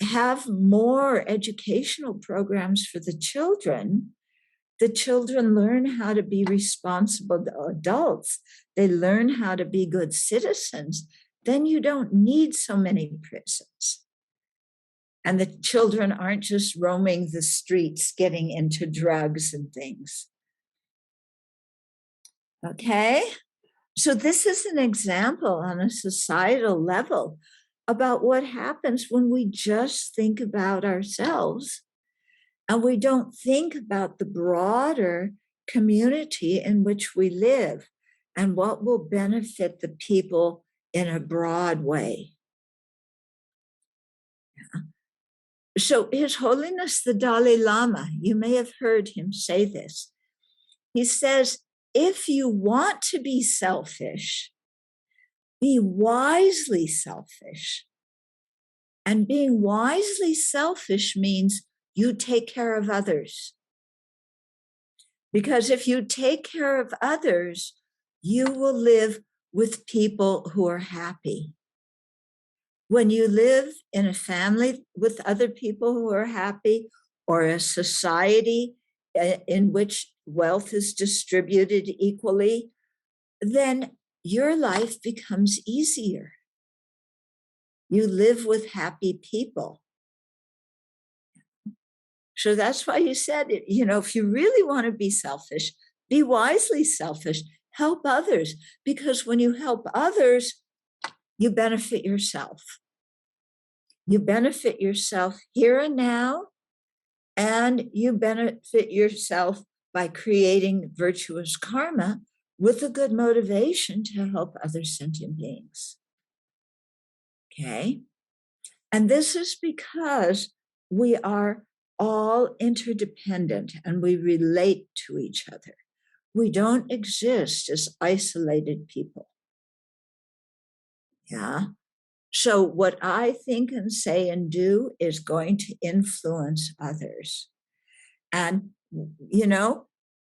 have more educational programs for the children learn how to be responsible adults. They learn how to be good citizens. Then you don't need so many prisons. And the children aren't just roaming the streets, getting into drugs and things. Okay? So this is an example on a societal level about what happens when we just think about ourselves and we don't think about the broader community in which we live and what will benefit the people in a broad way. Yeah. So His Holiness the Dalai Lama, you may have heard him say this. He says, if you want to be selfish, be wisely selfish. And being wisely selfish means you take care of others. Because if you take care of others, you will live with people who are happy. When you live in a family with other people who are happy, or a society in which wealth is distributed equally, then your life becomes easier. You live with happy people. So that's why you said, if you really want to be selfish, be wisely selfish, help others, because when you help others, you benefit yourself. You benefit yourself here and now, and you benefit yourself by creating virtuous karma with a good motivation to help other sentient beings. Okay? And this is because we are all interdependent and we relate to each other. We don't exist as isolated people. Yeah. So what I think and say and do is going to influence others. And,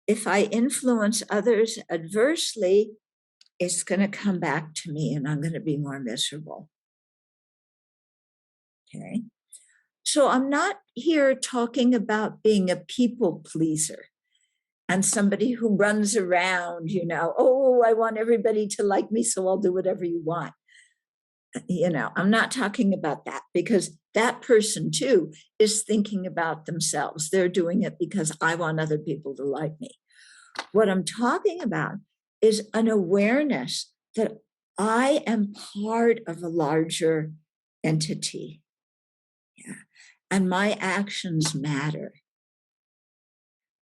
if I influence others adversely, it's going to come back to me and I'm going to be more miserable. Okay. So I'm not here talking about being a people pleaser and somebody who runs around, I want everybody to like me, so I'll do whatever you want. I'm not talking about that, because that person too is thinking about themselves. They're doing it because I want other people to like me. What I'm talking about is an awareness that I am part of a larger entity. Yeah. And my actions matter.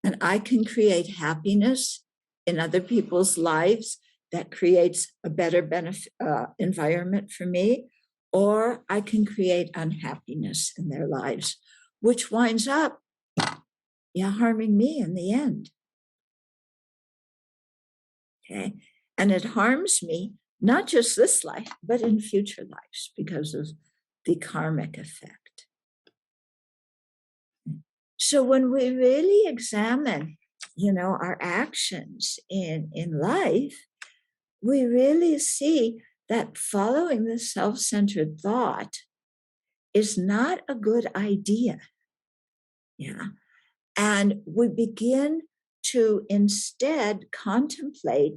And I can create happiness in other people's lives that creates a better environment for me, or I can create unhappiness in their lives, which winds up harming me in the end. Okay. And it harms me, not just this life, but in future lives because of the karmic effect. So when we really examine, our actions in life, we really see that following the self-centered thought is not a good idea. Yeah. And we begin to instead contemplate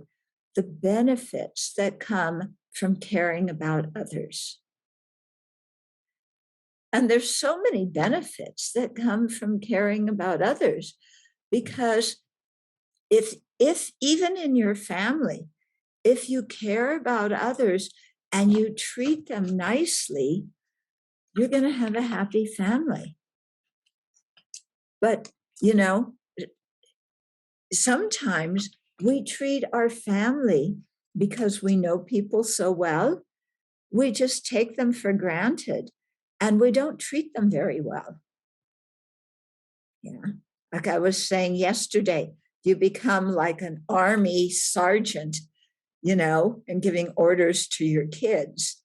the benefits that come from caring about others. And there's so many benefits that come from caring about others, because if even in your family, if you care about others and you treat them nicely, you're going to have a happy family. But, sometimes we treat our family, because we know people so well, we just take them for granted and we don't treat them very well. Yeah. Like I was saying yesterday, you become like an army sergeant, and giving orders to your kids.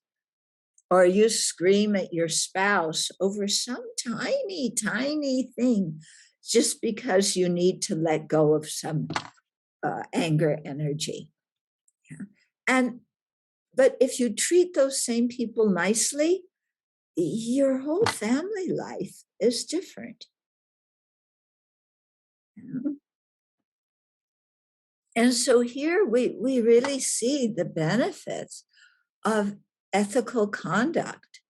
Or you scream at your spouse over some tiny, tiny thing. just because you need to let go of some anger energy. Yeah. But if you treat those same people nicely, your whole family life is different. Yeah. And so here we really see the benefits of ethical conduct.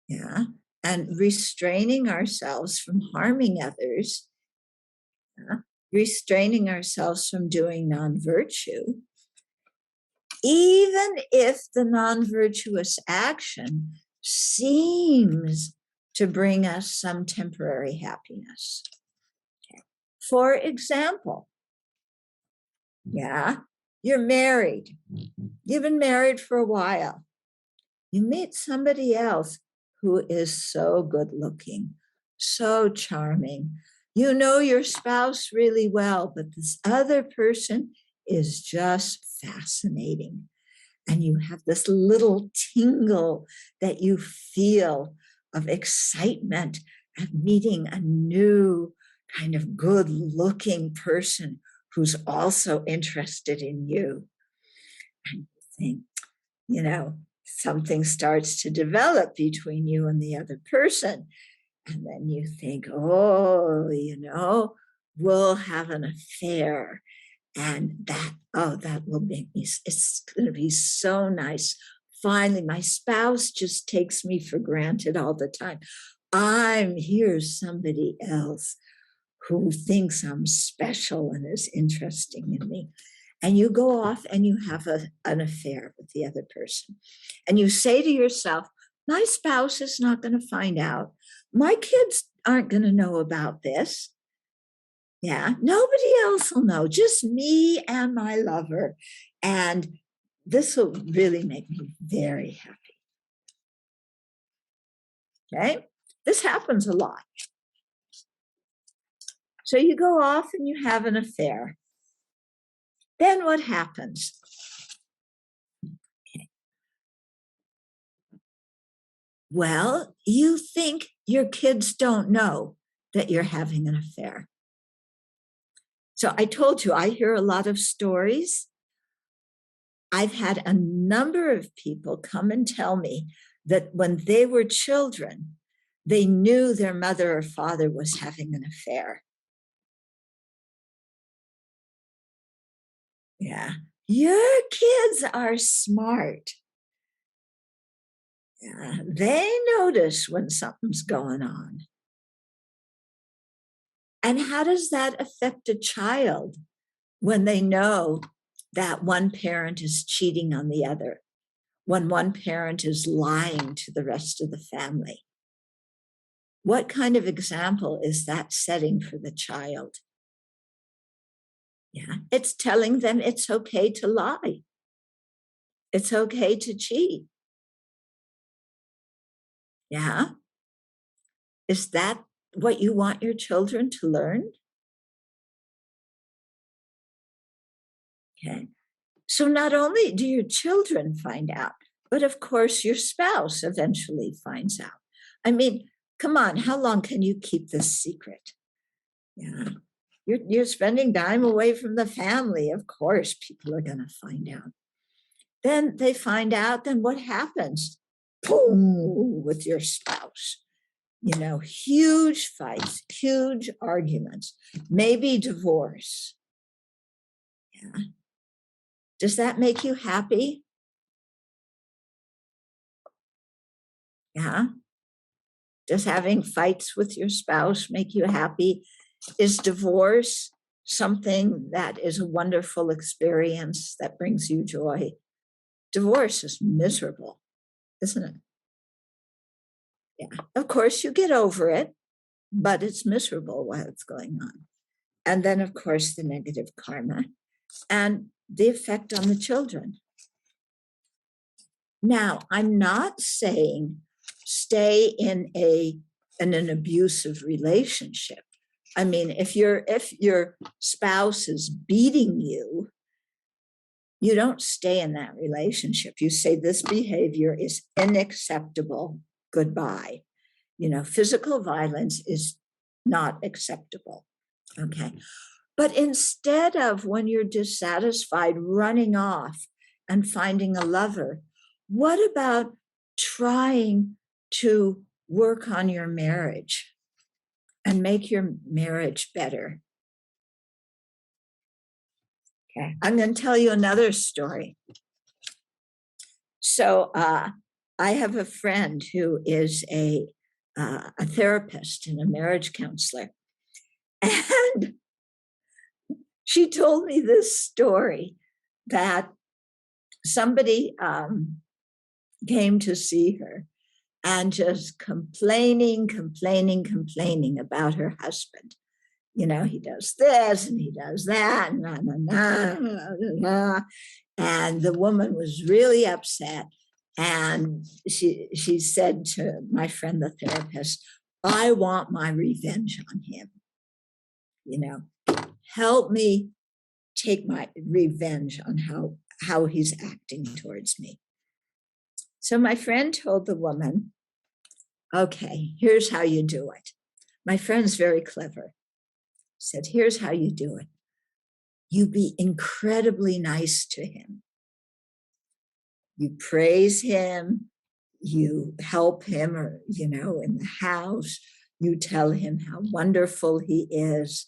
Yeah. And restraining ourselves from harming others, yeah, restraining ourselves from doing non-virtue, even if the non-virtuous action seems to bring us some temporary happiness. Okay. For example, yeah, you're married. You've been married for a while. You meet somebody else who is so good looking, so charming. You know your spouse really well, but this other person is just fascinating. And you have this little tingle that you feel of excitement at meeting a new kind of good looking person who's also interested in you. And you think, you know, something starts to develop between you and the other person. And then you think, oh, you know, we'll have an affair. And that will make me, it's going to be so nice. Finally, my spouse just takes me for granted all the time. Here's somebody else who thinks I'm special and is interesting in me. And you go off and you have an affair with the other person. And you say to yourself, my spouse is not going to find out. My kids aren't going to know about this. Yeah, nobody else will know, just me and my lover. And this will really make me very happy. Okay, this happens a lot. So you go off and you have an affair. Then what happens? Okay. Well, you think your kids don't know that you're having an affair. So I told you, I hear a lot of stories. I've had a number of people come and tell me that when they were children, they knew their mother or father was having an affair. Yeah. Your kids are smart. Yeah. They notice when something's going on. And how does that affect a child when they know that one parent is cheating on the other, when one parent is lying to the rest of the family? What kind of example is that setting for the child? Yeah, it's telling them it's okay to lie. It's okay to cheat. Yeah. Is that what you want your children to learn? Okay. So not only do your children find out, but of course your spouse eventually finds out. I mean, come on, how long can you keep this secret? Yeah. You're spending time away from the family. Of course, people are going to find out. Then they find out, then what happens? Boom, with your spouse. You know, huge fights, huge arguments, maybe divorce. Yeah. Does that make you happy? Yeah. Does having fights with your spouse make you happy? Is divorce something that is a wonderful experience that brings you joy? Divorce is miserable, isn't it? Yeah. Of course, you get over it, but it's miserable while it's going on. And then, of course, the negative karma and the effect on the children. Now, I'm not saying stay in an abusive relationship. I mean, if your spouse is beating you, you don't stay in that relationship. You say this behavior is unacceptable. Goodbye. You know, physical violence is not acceptable. Okay. But instead of, when you're dissatisfied, running off and finding a lover, what about trying to work on your marriage and make your marriage better? Okay. I'm going to tell you another story. So I have a friend who is a therapist and a marriage counselor. And she told me this story that somebody came to see her and just complaining about her husband. You know, he does this and he does that, and the woman was really upset. And she said to my friend, the therapist, I want my revenge on him. You know, help me take my revenge on how he's acting towards me. So my friend told the woman, okay, here's how you do it. My friend's very clever. Said, here's how you do it. You be incredibly nice to him. You praise him, you help him, or, you know, in the house, you tell him how wonderful he is.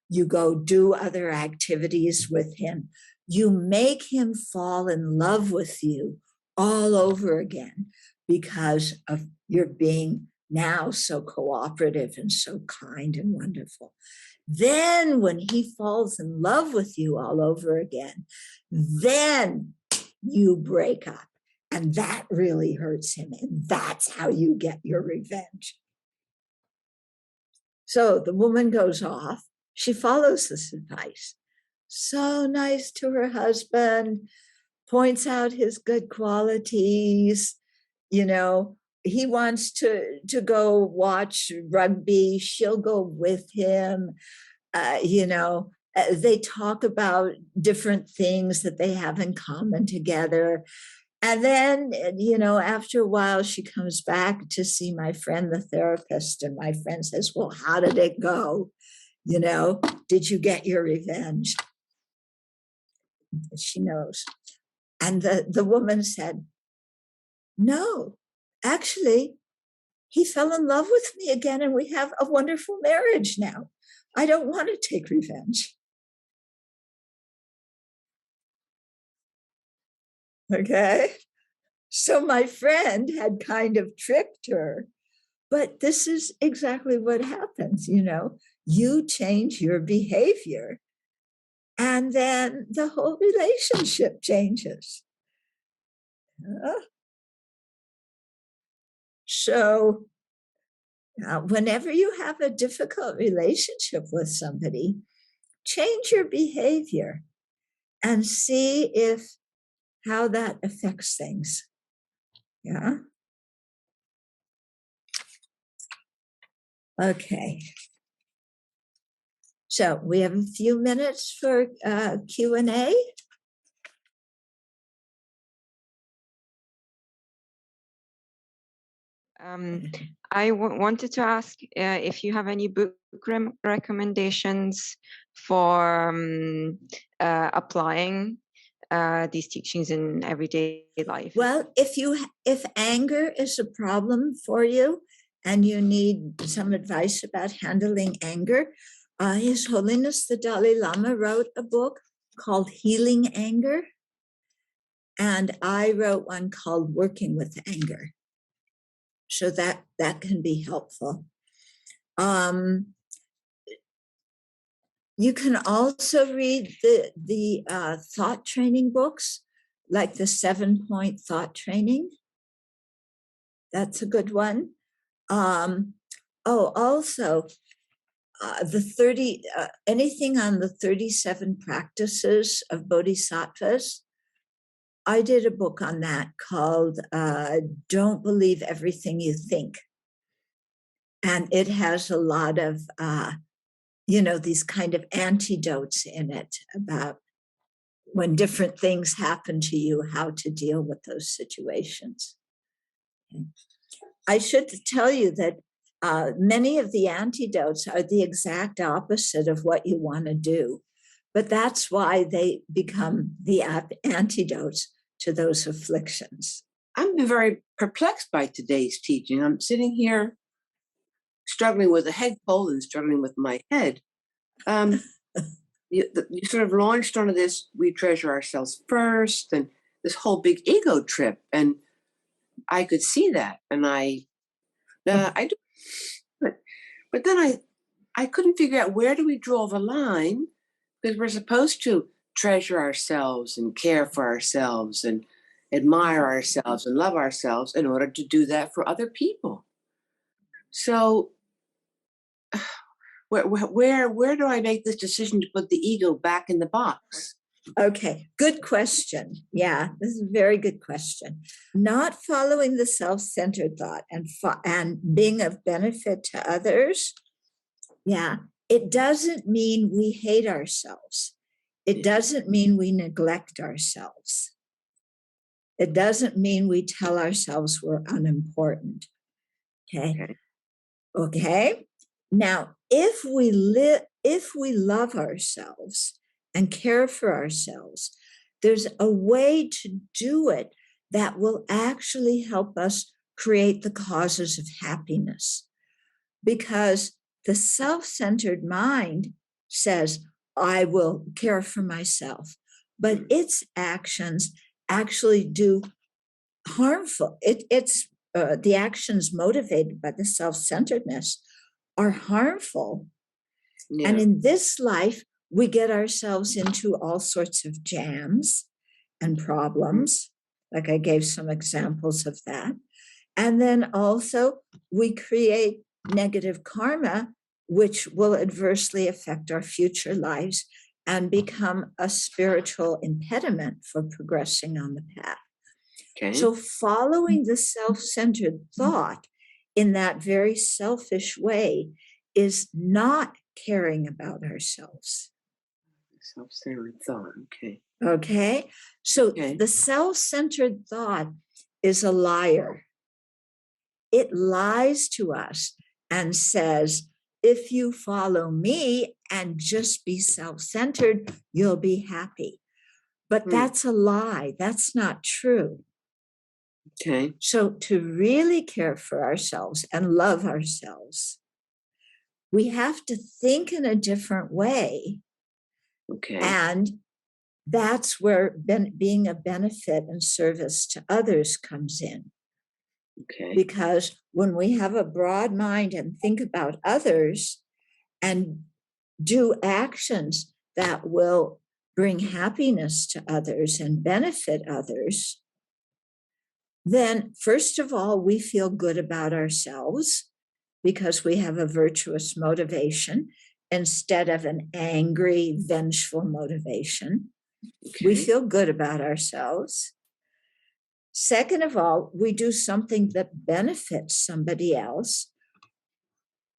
You go do other activities with him. You make him fall in love with you all over again because of your being now so cooperative and so kind and wonderful. Then when he falls in love with you all over again, then you break up. And that really hurts him. And that's how you get your revenge. So the woman goes off. She follows this advice. So nice to her husband, points out his good qualities. You know, he wants to go watch rugby. She'll go with him. You know, they talk about different things that they have in common together. And then, you know, after a while, she comes back to see my friend, the therapist. And my friend says, well, how did it go? You know, did you get your revenge? She knows. And the woman said, no, actually, he fell in love with me again, and we have a wonderful marriage now. I don't want to take revenge. Okay. So my friend had kind of tricked her, but this is exactly what happens. You know, you change your behavior and then the whole relationship changes. So whenever you have a difficult relationship with somebody, change your behavior and see if how that affects things. Yeah. Okay. So we have a few minutes for Q&A. I wanted to ask if you have any book recommendations for applying these teachings in everyday life. Well, if anger is a problem for you and you need some advice about handling anger, His Holiness the Dalai Lama wrote a book called Healing Anger, and I wrote one called Working with Anger. So that can be helpful. You can also read the thought training books, like the 7-point thought training. That's a good one. Also, the 30, anything on the 37 practices of bodhisattvas. I did a book on that called Don't Believe Everything You Think. And it has a lot of, you know, these kind of antidotes in it about when different things happen to you, how to deal with those situations. Okay. I should tell you that Many of the antidotes are the exact opposite of what you want to do. But that's why they become the antidotes to those afflictions. I'm very perplexed by today's teaching. I'm sitting here struggling with a head cold and struggling with my head. You sort of launched onto this, we treasure ourselves first, and this whole big ego trip. And I could see that. And I do. But then I couldn't figure out, where do we draw the line? Because we're supposed to treasure ourselves and care for ourselves and admire ourselves and love ourselves in order to do that for other people. So where do I make this decision to put the ego back in the box? Okay, good question. Yeah, this is a very good question. Not following the self-centered thought and being of benefit to others, yeah, it doesn't mean we hate ourselves. It doesn't mean we neglect ourselves. It doesn't mean we tell ourselves we're unimportant. Okay. Now, if we love ourselves and care for ourselves, there's a way to do it that will actually help us create the causes of happiness. Because the self-centered mind says, I will care for myself, but its actions actually do harmful. It's the actions motivated by the self-centeredness are harmful. Yeah. And in this life, we get ourselves into all sorts of jams and problems. Like I gave some examples of that. And then also we create negative karma, which will adversely affect our future lives and become a spiritual impediment for progressing on the path. Okay. So following the self-centered thought in that very selfish way is not caring about ourselves. Self-centered thought. Okay. Okay. So the self-centered thought is a liar. It lies to us and says, if you follow me and just be self-centered, you'll be happy. But that's a lie. That's not true. Okay. So to really care for ourselves and love ourselves, we have to think in a different way. Okay. And that's where being a benefit and service to others comes in. Okay. Because when we have a broad mind and think about others and do actions that will bring happiness to others and benefit others, then first of all, we feel good about ourselves because we have a virtuous motivation instead of an angry, vengeful motivation. Okay. We feel good about ourselves. Second of all, we do something that benefits somebody else,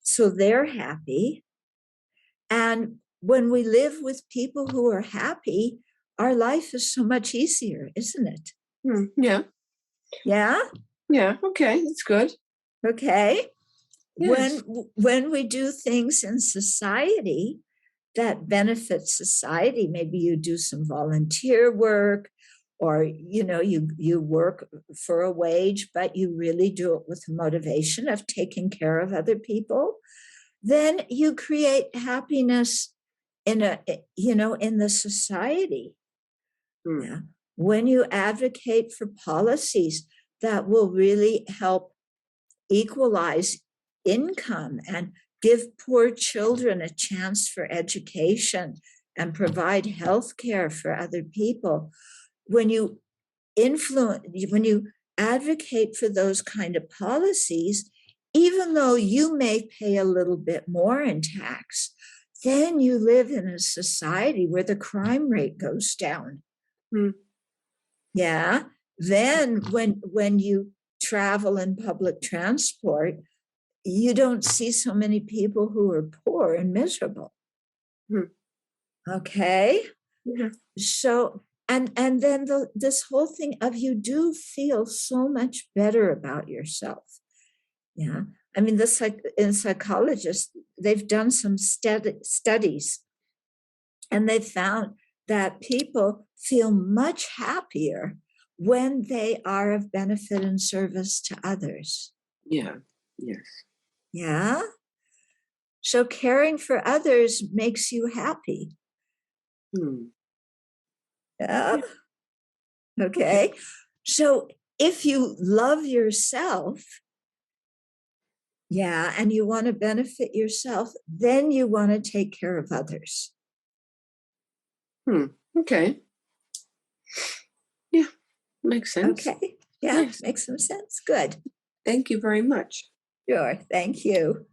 so they're happy. And when we live with people who are happy, our life is so much easier, isn't it? Yeah. Yeah? Yeah. Okay. That's good. Okay. Yes. When we do things in society that benefit society, maybe you do some volunteer work, or you work for a wage, but you really do it with the motivation of taking care of other people, then you create happiness in the society. Yeah. When you advocate for policies that will really help equalize income and give poor children a chance for education and provide health care for other people, when you advocate for those kind of policies, even though you may pay a little bit more in tax, then you live in a society where the crime rate goes down. Yeah. Then when you travel in public transport, you don't see so many people who are poor and miserable. Okay. So, and then this whole thing of you do feel so much better about yourself. Yeah. I mean, in psychologists, they've done some studies, and they've found that people feel much happier when they are of benefit and service to others. Yeah. Yes. Yeah. So caring for others makes you happy. Yeah. Okay. So if you love yourself, yeah, and you want to benefit yourself, then you want to take care of others. Okay. Yeah, makes sense. Okay. Yeah, Yes. makes some sense. Good. Thank you very much. Sure. Thank you.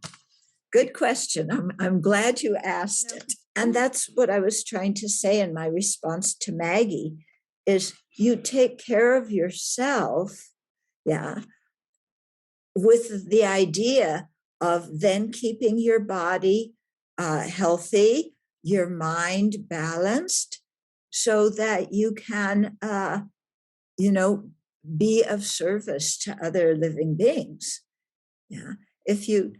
Good question. I'm glad you asked it. And that's what I was trying to say in my response to Maggie is you take care of yourself, yeah, with the idea of then keeping your body healthy, your mind balanced, so that you can, be of service to other living beings. Yeah. If you,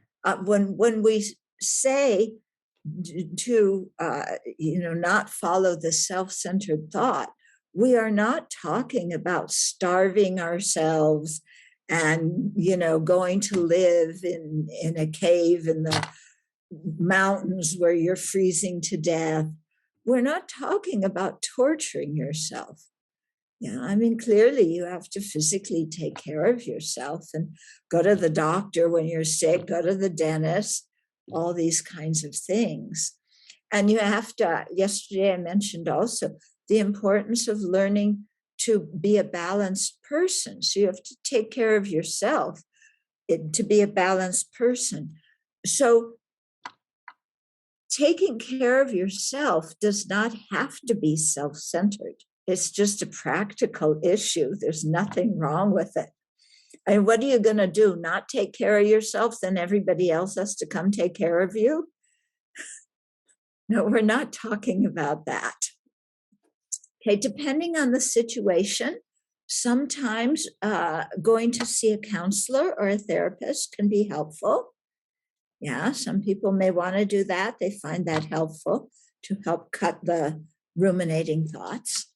when we say to, not follow the self-centered thought, we are not talking about starving ourselves and, going to live in a cave in the mountains where you're freezing to death. We're not talking about torturing yourself. Yeah, I mean, clearly you have to physically take care of yourself and go to the doctor when you're sick, go to the dentist, all these kinds of things. And you have to, yesterday I mentioned also the importance of learning to be a balanced person. So you have to take care of yourself to be a balanced person. So taking care of yourself does not have to be self-centered. It's just a practical issue. There's nothing wrong with it. And what are you going to do? Not take care of yourself? Then everybody else has to come take care of you? No, we're not talking about that. Okay, depending on the situation, sometimes going to see a counselor or a therapist can be helpful. Yeah, some people may want to do that. They find that helpful to help cut the ruminating thoughts.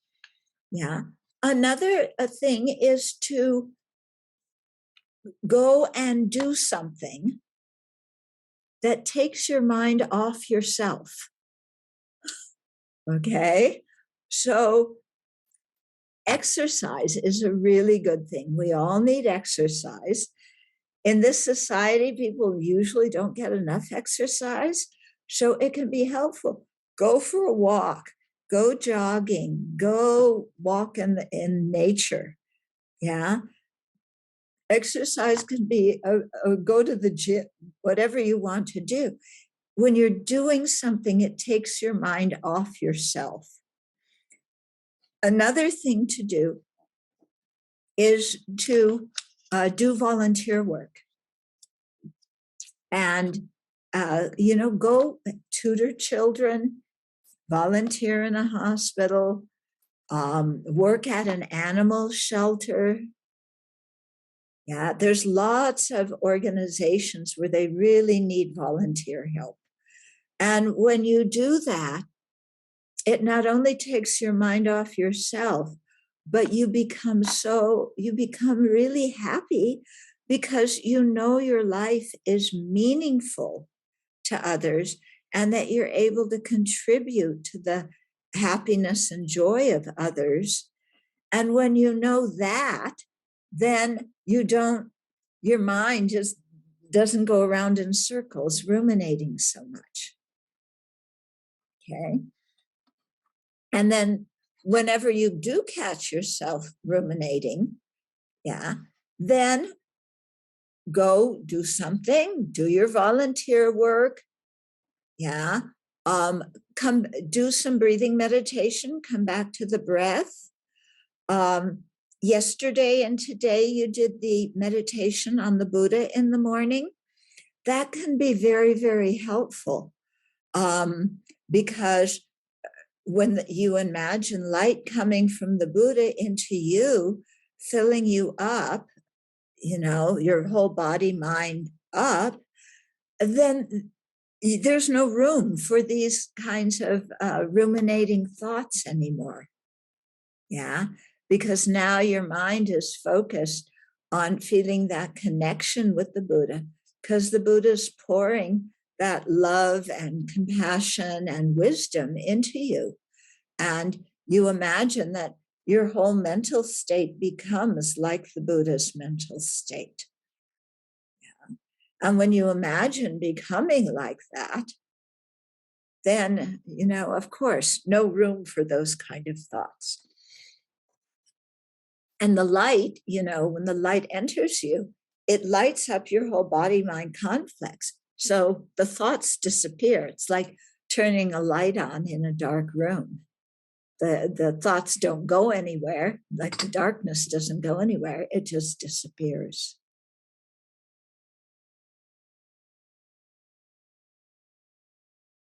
Yeah. Another thing is to go and do something that takes your mind off yourself. Okay. So exercise is a really good thing. We all need exercise. In this society, people usually don't get enough exercise. So it can be helpful. Go for a walk. Go jogging, go walk in nature. Yeah. Exercise can be, go to the gym, whatever you want to do. When you're doing something, it takes your mind off yourself. Another thing to do is to do volunteer work. And, go tutor children, volunteer in a hospital, work at an animal shelter. Yeah, there's lots of organizations where they really need volunteer help. And when you do that, it not only takes your mind off yourself, but you become really happy because you know your life is meaningful to others and that you're able to contribute to the happiness and joy of others. And when you know that, then your mind just doesn't go around in circles ruminating so much. Okay. And then whenever you do catch yourself ruminating, yeah, then go do something, do your volunteer work. Yeah. Come do some breathing meditation, come back to the breath. Yesterday and today you did the meditation on the Buddha in the morning. That can be very, very helpful because when you imagine light coming from the Buddha into you, filling you up, your whole body, mind, up, then there's no room for these kinds of ruminating thoughts anymore. Yeah, because now your mind is focused on feeling that connection with the Buddha, because the Buddha is pouring that love and compassion and wisdom into you. And you imagine that your whole mental state becomes like the Buddha's mental state. Yeah. And when you imagine becoming like that, then, of course, no room for those kind of thoughts. And the light, when the light enters you, it lights up your whole body-mind complex. So the thoughts disappear. It's like turning a light on in a dark room. The thoughts don't go anywhere, like the darkness doesn't go anywhere. It just disappears.